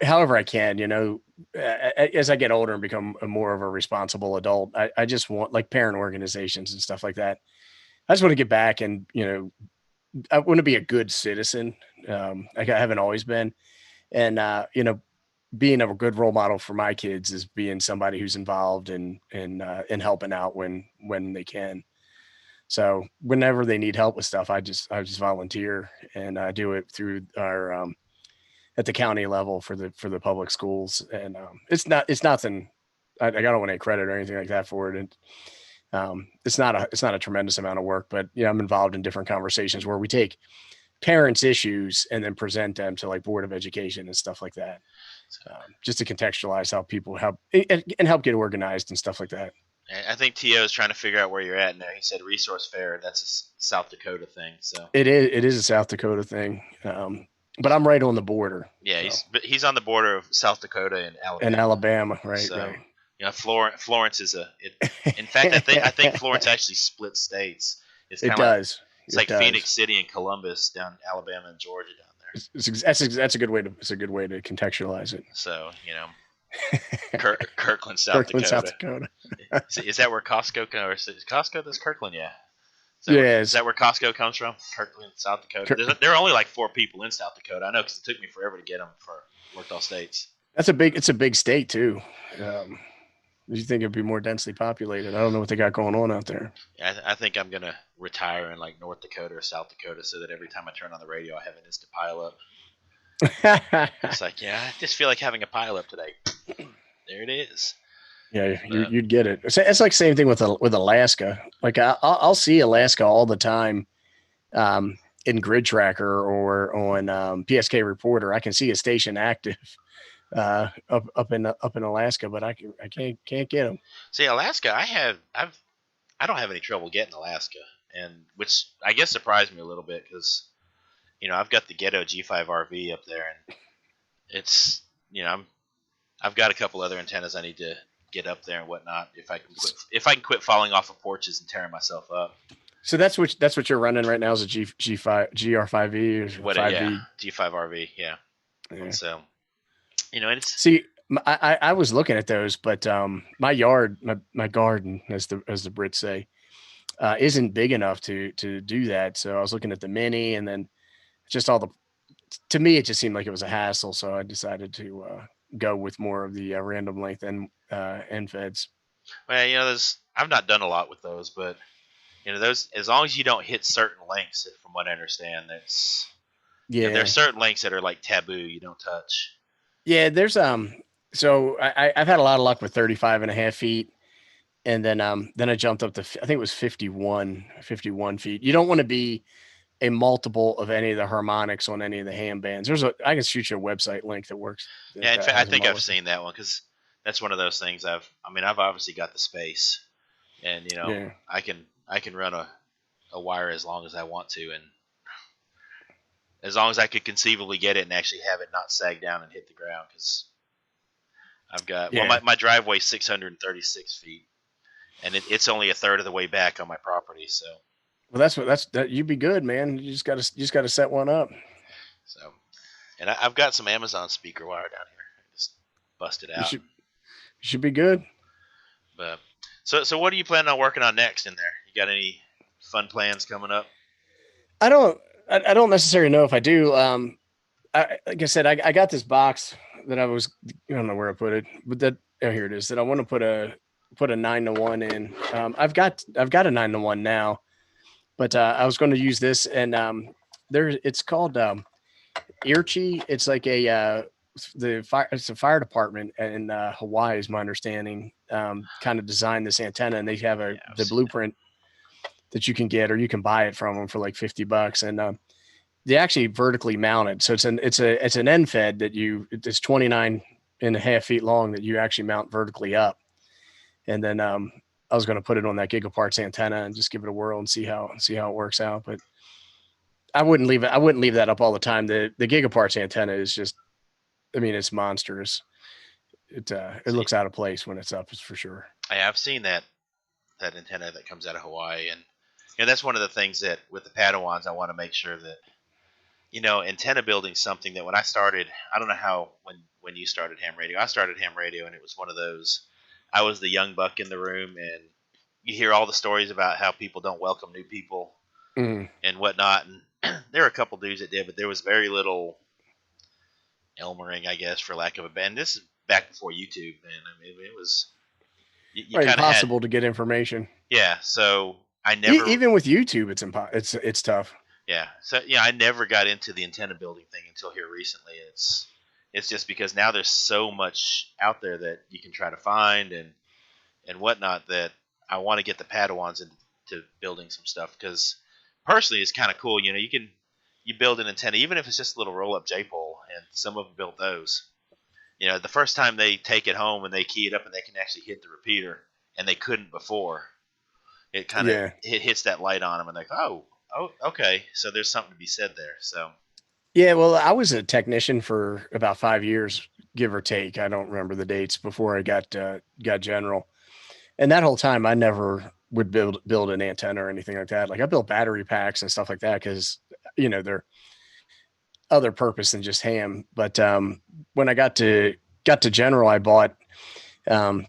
Speaker 2: however I can, as I get older and become more of a responsible adult, I just want, like, parent organizations and stuff like that. I just want to get back and, I want to be a good citizen. I haven't always been. And, being a good role model for my kids is being somebody who's involved in helping out when they can. So whenever they need help with stuff, I just volunteer, and I do it through our, at the county level for the public schools. And it's nothing. I don't want any credit or anything like that for it. And it's not a tremendous amount of work, but I'm involved in different conversations where we take parents' issues and then present them to, like, Board of Education and stuff like that, just to contextualize how people help and help get organized and stuff like that.
Speaker 1: I think T.O. is trying to figure out where you're at now. He said resource fair. That's a South Dakota thing. So
Speaker 2: it is a South Dakota thing. But I'm right on the border.
Speaker 1: Yeah, so. he's on the border of South Dakota and Alabama.
Speaker 2: And Alabama, right?
Speaker 1: So,
Speaker 2: right.
Speaker 1: Florence is in fact, I think Florence actually splits states.
Speaker 2: It does.
Speaker 1: It's like Phoenix City and Columbus down Alabama and Georgia down there.
Speaker 2: That's a good way to contextualize it.
Speaker 1: So Kirkland, South Dakota. Is that where Costco comes? Or is Costco? That's Kirkland, yeah. Is that where Costco comes from? Kirkland, South Dakota. There are only like 4 people in South Dakota. I know, because it took me forever to get them for worked all states.
Speaker 2: It's a big state too. You think it'd be more densely populated? I don't know what they got going on out there.
Speaker 1: Yeah, I think I'm gonna retire in like North Dakota or South Dakota, so that every time I turn on the radio, I have an instant pile up. It's like, I just feel like having a pile up today. There it is.
Speaker 2: Yeah, you'd get it. It's like same thing with Alaska. Like I'll see Alaska all the time, in Grid Tracker or on PSK Reporter. I can see a station active up in Alaska, but I can't get them.
Speaker 1: See, Alaska, I don't have any trouble getting Alaska, and which I guess surprised me a little bit, because I've got the Ghetto G5 RV up there, and it's I've got a couple other antennas I need to get up there and whatnot, if I can quit falling off of porches and tearing myself up.
Speaker 2: So that's what you're running right now, is a G5 GR5E or 5V?
Speaker 1: Yeah, G5 RV, yeah. And so it's
Speaker 2: I was looking at those, but my yard, my garden, as the Brits say, isn't big enough to do that. So I was looking at the mini, and then just all the, to me, it just seemed like it was a hassle. So I decided to go with more of the random length end feds.
Speaker 1: Well, there's I've not done a lot with those, but those, as long as you don't hit certain lengths, from what I understand, that's there's
Speaker 2: Yeah.
Speaker 1: certain lengths that are like taboo, you don't touch.
Speaker 2: Yeah. There's so I've had a lot of luck with 35 and a half feet. And then I jumped up to, I think it was 51 feet. You don't want to be a multiple of any of the harmonics on any of the ham bands. I can shoot you a website link that works,
Speaker 1: Yeah,
Speaker 2: that
Speaker 1: in fact, I
Speaker 2: has them
Speaker 1: think
Speaker 2: all
Speaker 1: I've
Speaker 2: listed.
Speaker 1: seen that one because that's one of those things. I've obviously got the space, and
Speaker 2: Yeah.
Speaker 1: I can run a wire as long as I want to, and as long as I could conceivably get it and actually have it not sag down and hit the ground. Because I've got, well,
Speaker 2: Yeah.
Speaker 1: my driveway is 636 feet, and it's only a third of the way back on my property.
Speaker 2: Well, that you'd be good, man. You just gotta set one up.
Speaker 1: So, and I've got some Amazon speaker wire down here. I just bust it
Speaker 2: You
Speaker 1: out.
Speaker 2: should you should be good.
Speaker 1: But so what are you planning on working on next in there? You got any fun plans coming up?
Speaker 2: I don't I don't necessarily know if I do. Like I said, I got this box that I don't know where I put it, but here it is. That I want to put a 9-to-1 in. I've got a 9-to-1 now, but I was going to use this, and it's called Irchi. It's like it's a fire department in Hawaii, is my understanding. Kind of designed this antenna, and they have
Speaker 1: Yeah, I've
Speaker 2: the
Speaker 1: seen that.
Speaker 2: blueprint that you can get, or you can buy it from them for like $50, and they actually vertically mounted. So it's an end fed that it's 29 and a half feet long that you actually mount vertically up. And then I was going to put it on that gigaparts antenna and just give it a whirl and see how it works out. But I wouldn't leave that up all the time. The gigaparts antenna is just, I mean, it's monstrous. It
Speaker 1: See,
Speaker 2: looks out of place when it's up, it's for sure.
Speaker 1: I've seen that antenna that comes out of Hawaii, and that's one of the things that with the Padawans I want to make sure that antenna building something that when I started, I don't know how when you started ham radio. I started ham radio, and it was one of those. I was the young buck in the room, and you hear all the stories about how people don't welcome new people
Speaker 2: Mm.
Speaker 1: and whatnot. And there were a couple dudes that did, but there was very little Elmering, I guess, for lack of a band. This is back before YouTube, man. I mean, it was you
Speaker 2: Right,
Speaker 1: kind of had,
Speaker 2: impossible to get information.
Speaker 1: yeah. So I never,
Speaker 2: Even with YouTube, it's tough.
Speaker 1: yeah. So I never got into the antenna building thing until here recently. It's just because now there's so much out there that you can try to find and whatnot that I want to get the Padawans into building some stuff because personally it's kind of cool. You build an antenna even if it's just a little roll up J pole, and some of them built those. The first time they take it home and they key it up and they can actually hit the repeater, and they couldn't before. It kind of
Speaker 2: Yeah.
Speaker 1: hits that light on them, and like, oh, okay. So there's something to be said there. So
Speaker 2: Yeah, well, I was a technician for about 5 years, give or take. I don't remember the dates before I got general, and that whole time I never would build an antenna or anything like that. Like I built battery packs and stuff like that because they're other purpose than just ham. But when I got to general, I bought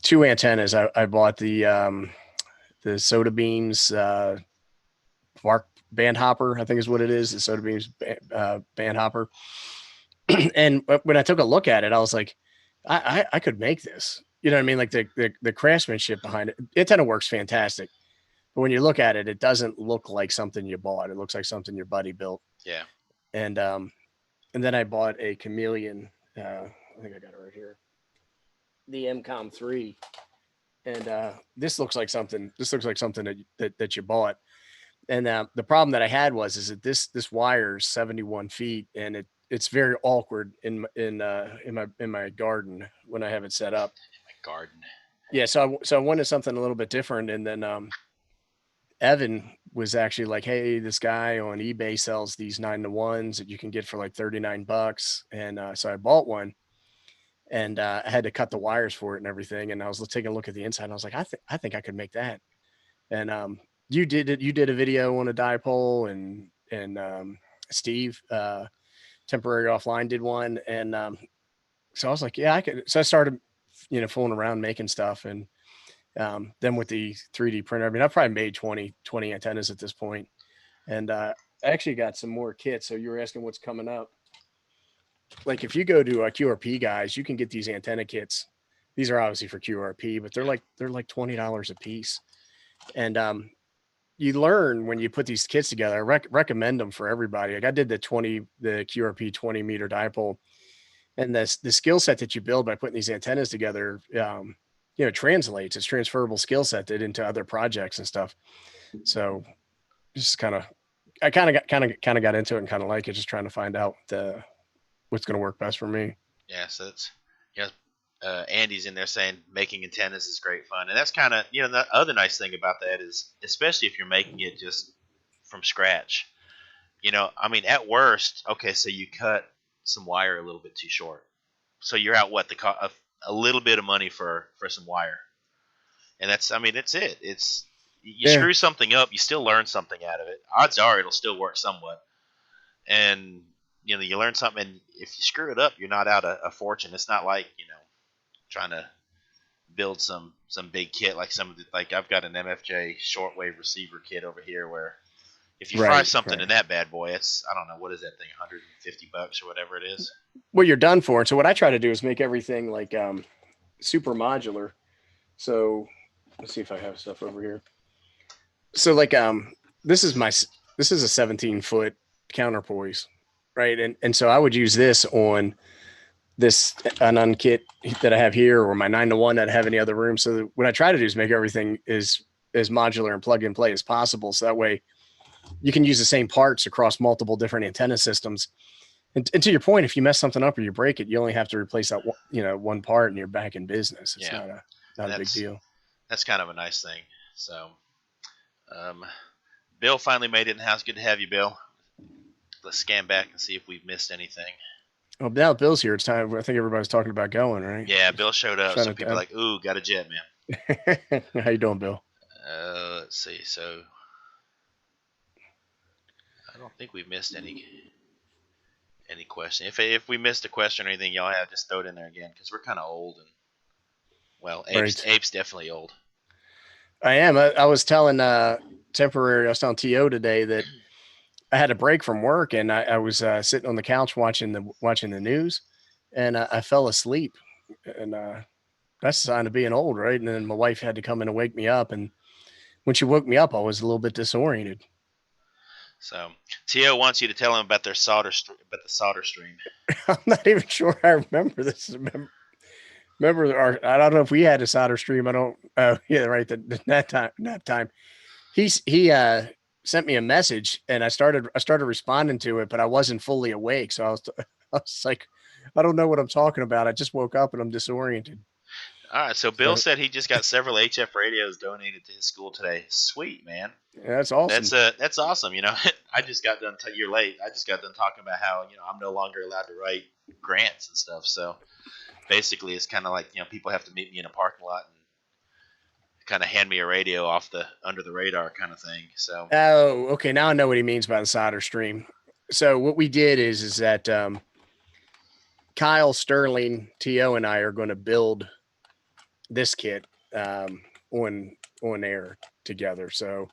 Speaker 2: two antennas. I bought the Soda Beams Mark band hopper, I think is what it is. The Soda Beams band hopper. And when I took a look at it, I was like, I could make this. You know what I mean? Like the craftsmanship behind it. Antenna works fantastic. But when you look at it, it doesn't look like something you bought. It looks like something your buddy built.
Speaker 1: yeah,
Speaker 2: And and then I bought a Chameleon. I think I got it right here. The MCOM 3. And this looks like something. This looks like something that you bought. And the problem that I had is that this wire is 71 feet, and it's very awkward in my garden when I have it set up.
Speaker 1: my garden.
Speaker 2: Yeah, so I wanted something a little bit different, and then Evan was actually like, "Hey, this guy on eBay sells these 9-to-1s that you can get for like $39," and so I bought one, and I had to cut the wires for it and everything, and I was taking a look at the inside, and I was like, I think I could make that, and you did it. You did a video on a dipole, and Steve temporary offline did one, and so I was like, yeah, I could. So I started, fooling around making stuff, and Then with the 3D printer, I mean, I've probably made 20 antennas at this point. And I actually got some more kits. So you were asking what's coming up. Like if you go to QRP guys, you can get these antenna kits. These are obviously for QRP, but they're like $20 a piece. And you learn when you put these kits together. I recommend them for everybody. Like I did the QRP 20-meter dipole, and the skill set that you build by putting these antennas together, translates. It's transferable skill set that into other projects and stuff. So just I kind of got into it and kind of like it, just trying to find out what's going to work best for me.
Speaker 1: Yeah, so it's Andy's in there saying making antennas is great fun, and that's kind of the other nice thing about that is, especially if you're making it just from scratch. I mean, at worst, okay, so you cut some wire a little bit too short, so you're out a little bit of money for some wire, and that's it. It's you screw something up, you still learn something out of it. Odds are it'll still work somewhat, and you learn something. And if you screw it up, you're not out a fortune. It's not like trying to build some big kit like like I've got an MFJ shortwave receiver kit over here where if you fry something in that bad boy, it's, I don't know, what is that thing, $150 or whatever it is.
Speaker 2: Well, you're done for. And so what I try to do is make everything like super modular. So let's see if I have stuff over here. So like this is a 17-foot counterpoise, right? And so I would use this on this unknown kit that I have here, or my 9-to-1 that I have in the other room. So what I try to do is make everything as modular and plug and play as possible. So that way you can use the same parts across multiple different antenna systems. And to your point, if you mess something up or you break it, you only have to replace that one part and you're back in business. It's not a big deal.
Speaker 1: That's kind of a nice thing. So Bill finally made it in the house. Good to have you, Bill. Let's scan back and see if we've missed anything.
Speaker 2: Oh, now Bill's here. It's time. I think everybody's talking about going, right?
Speaker 1: Yeah, Bill showed up. So people are like, ooh, got a jet,
Speaker 2: man. How you doing, Bill?
Speaker 1: Let's see. So I don't think we've missed any question. If we missed a question or anything, y'all have just throw it in there again, because we're kind of old. And well, Ape's definitely old.
Speaker 2: I am. I was telling Temporary. I was telling TO today that I had a break from work, and I was sitting on the couch watching the news, and I fell asleep, and that's a sign of being old, right? And then my wife had to come in and wake me up, and when she woke me up, I was a little bit disoriented.
Speaker 1: So T.O. wants you to tell him about the solder stream.
Speaker 2: I'm not even sure I remember this. Remember I don't know if we had a solder stream. I don't. Yeah, right. That time, he sent me a message, and I started responding to it, but I wasn't fully awake. So I was like, I don't know what I'm talking about. I just woke up and I'm disoriented.
Speaker 1: All right. So Bill said he just got several HF radios donated to his school today. Sweet, man.
Speaker 2: Yeah, that's awesome.
Speaker 1: That's awesome. I just got done. You're late. I just got done talking about how I'm no longer allowed to write grants and stuff. So basically, it's kind of like people have to meet me in a parking lot and kind of hand me a radio off the under the radar kind of thing. So
Speaker 2: okay, now I know what he means by the solder stream. So what we did is that Kyle, Sterling, T.O., and I are going to build this kit on air together. So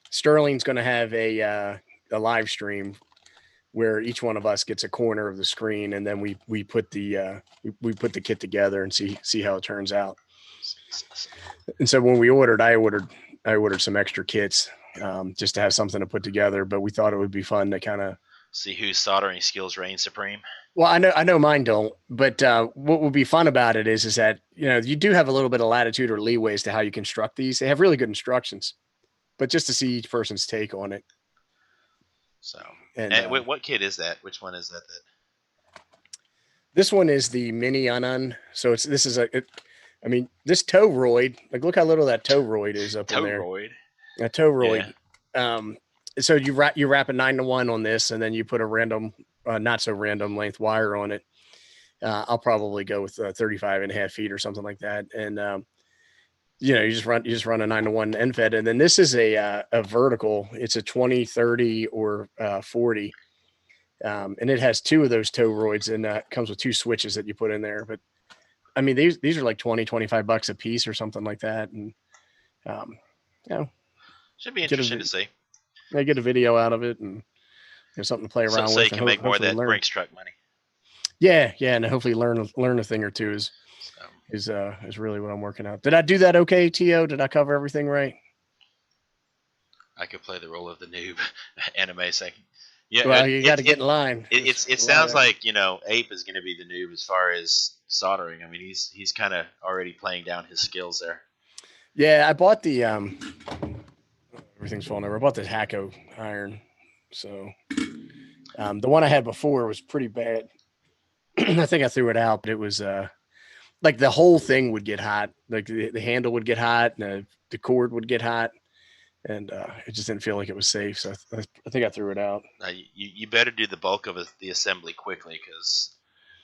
Speaker 2: Sterling's going to have a live stream where each one of us gets a corner of the screen, and then we put the kit together and see how it turns out. And so when I ordered some extra kits just to have something to put together, but we thought it would be fun to kind of
Speaker 1: see whose soldering skills reign supreme.
Speaker 2: Well, I know mine don't, but what would be fun about it is that you do have a little bit of latitude or leeway as to how you construct these. They have really good instructions, but just to see each person's take on it.
Speaker 1: So, and what kit is that? Which one is that?
Speaker 2: This one is the mini unun. So this toroid. Like, look how little that toroid is up in there. A toroid. Yeah. So you wrap a 9-to-1 on this, and then you put a random, not so random length wire on it. I'll probably go with 35.5 feet or something like that. And, you just run a 9-to-1 end fed. And then this is a vertical. It's a 20, 30 or 40. And it has two of those toroids, and comes with two switches that you put in there. But I mean, these are like 20, $25 a piece or something like that. And, um, you know,
Speaker 1: Should be
Speaker 2: get
Speaker 1: interesting to
Speaker 2: a,
Speaker 1: see.
Speaker 2: they get a video out of it and something to play around
Speaker 1: So you
Speaker 2: with and
Speaker 1: can make more of
Speaker 2: hopefully
Speaker 1: that
Speaker 2: learn.
Speaker 1: Brinks truck money.
Speaker 2: Yeah. Yeah. And hopefully learn a thing or two
Speaker 1: So
Speaker 2: is really what I'm working out. Did I do that okay, T.O.? Did I cover everything right?
Speaker 1: I could play the role of the noob anime second. Yeah,
Speaker 2: Well, you got to get in line.
Speaker 1: it sounds like, you know, Ape is going to be the noob as far as soldering. I mean, he's kind of already playing down his skills there.
Speaker 2: Yeah, I bought the everything's falling over. I bought the Hacko iron, so the one I had before was pretty bad. I think I threw it out, but it was like the whole thing would get hot. Like the handle would get hot, and the cord would get hot, and it just didn't feel like it was safe. So I think I threw it out.
Speaker 1: You better do the bulk of the assembly quickly, because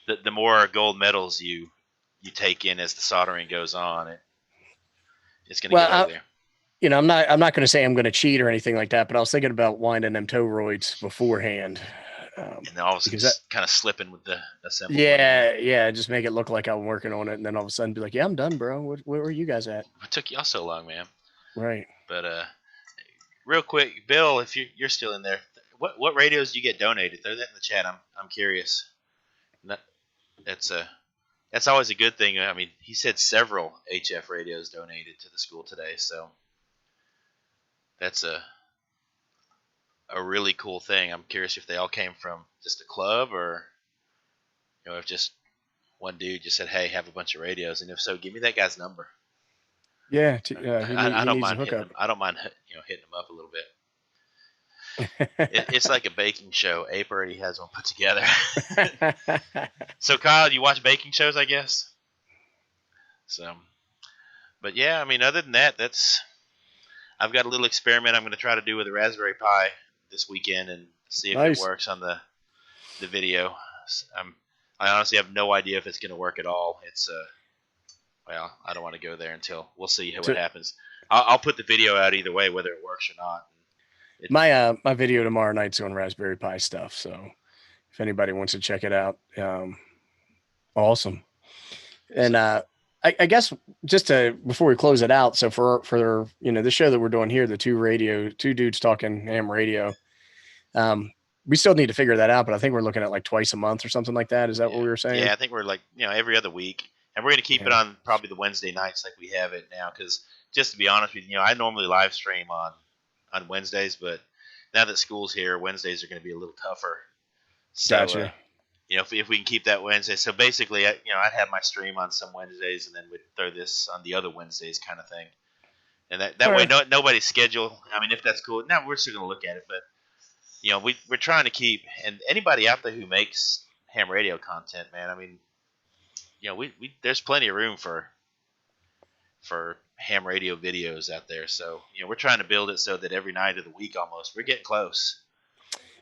Speaker 1: the more gold medals you take in as the soldering goes on, it's going to get ugly.
Speaker 2: I'm not going to say I'm going to cheat or anything like that, but I was thinking about winding them toroids beforehand.
Speaker 1: And then all of a sudden just kind of slipping with the assembly.
Speaker 2: Yeah, just make it look like I'm working on it, and then all of a sudden be like, yeah, I'm done, bro. Where were you guys at?
Speaker 1: What took y'all so long, man?
Speaker 2: Right.
Speaker 1: But real quick, Bill, if you're still in there, what radios do you get donated? Throw that in the chat. I'm curious. That's always a good thing. I mean, he said several HF radios donated to the school today, so that's a really cool thing. I'm curious if they all came from just a club, or if just one dude just said, "Hey, have a bunch of radios," and if so, give me that guy's number.
Speaker 2: Yeah,
Speaker 1: I don't mind hitting him. I don't mind hitting him up a little bit. It's like a baking show. Ape already has one put together. So Kyle, you watch baking shows, I guess. So, but yeah, I mean, other than that, I've got a little experiment I'm going to try to do with a Raspberry Pi this weekend and see if it works on the video. I honestly have no idea if it's going to work at all. Well, I don't want to go there until we'll see what happens. I'll put the video out either way, whether it works or not.
Speaker 2: My video tomorrow night's on Raspberry Pi stuff, so if anybody wants to check it out, awesome. And I guess just before we close it out, so for the show that we're doing here, the two dudes talking ham radio, we still need to figure that out, but I think we're looking at like twice a month or something like that. Is that what we were saying?
Speaker 1: Yeah, I think we're like every other week, and we're going to keep it on probably the Wednesday nights like we have it now, because just to be honest with you, I normally live stream on Wednesdays, but now that school's here, Wednesdays are going to be a little tougher. So,
Speaker 2: gotcha.
Speaker 1: If we can keep that Wednesday, so basically, I'd have my stream on some Wednesdays, and then we'd throw this on the other Wednesdays, kind of thing. And that way, nobody's schedule. I mean, if that's cool, now we're still going to look at it, but we're trying to keep, and anybody out there who makes ham radio content, man, I mean, we there's plenty of room for ham radio videos out there. So, we're trying to build it so that every night of the week almost, we're getting close.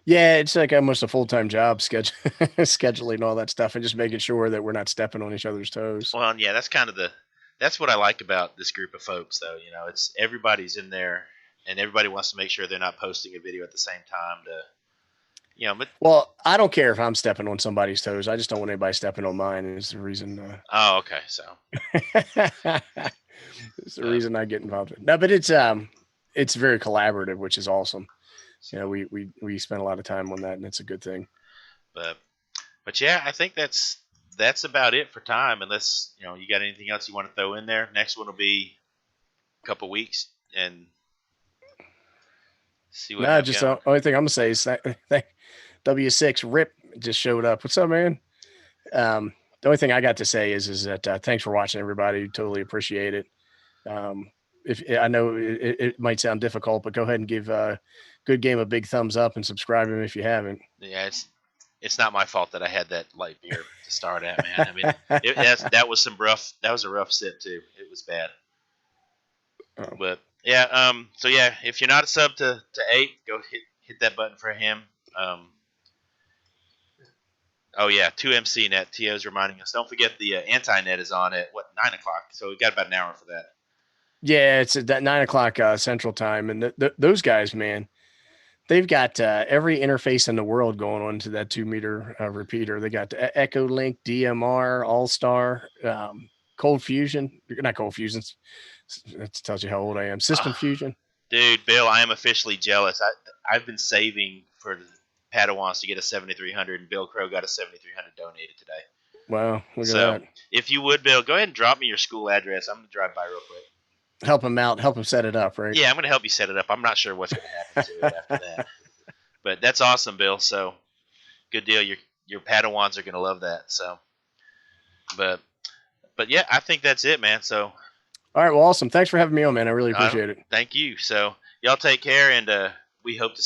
Speaker 2: Yeah, it's like almost a full-time job scheduling all that stuff and just making sure that we're not stepping on each other's toes.
Speaker 1: Well, yeah, that's what I like about this group of folks, though. It's everybody's in there, and everybody wants to make sure they're not posting a video at the same time but
Speaker 2: well, I don't care if I'm stepping on somebody's toes. I just don't want anybody stepping on mine. Is the reason.
Speaker 1: Oh, okay. So
Speaker 2: it's the reason I get involved. No, but it's very collaborative, which is awesome. We spend a lot of time on that, and it's a good thing.
Speaker 1: But yeah, I think that's about it for time. Unless you got anything else you want to throw in there. Next one will be a couple weeks, and see what.
Speaker 2: No, just the only thing I'm gonna say is W6 Rip just showed up. What's up, man? The only thing I got to say is that thanks for watching, everybody. Totally appreciate it. If I know it might sound difficult, but go ahead and give Goodgame a big thumbs up and subscribe him if you haven't.
Speaker 1: Yeah, it's not my fault that I had that light beer to start at, man. I mean, that was a rough sip too. It was bad. Oh. But yeah, so yeah, if you're not a sub to Ape, go hit that button for him. Oh yeah, 2MC net. Tio's reminding us. Don't forget the anti-net is on at 9 o'clock. So we've got about an hour for that.
Speaker 2: Yeah, it's at 9 o'clock Central Time, and those guys, man, they've got every interface in the world going on to that 2-meter repeater. They got EchoLink, DMR, All Star, Cold Fusion. Not Cold Fusion. That tells you how old I am. System Fusion.
Speaker 1: Dude, Bill, I am officially jealous. I've been saving for the Padawans to get a 7300, and Bill Crow got a 7300 donated today.
Speaker 2: Wow, look
Speaker 1: So,
Speaker 2: at that.
Speaker 1: if you would, Bill, go ahead and drop me your school address. I'm going to drive by real quick.
Speaker 2: Help him out. Help him set it up, right?
Speaker 1: Yeah, I'm going to help you set it up. I'm not sure what's going to happen to it after that. But that's awesome, Bill. So, good deal. Your Padawans are going to love that. So, but yeah, I think that's it, man. So,
Speaker 2: all right, well, awesome. Thanks for having me on, man. I really appreciate it.
Speaker 1: Thank you. So, y'all take care, and we hope to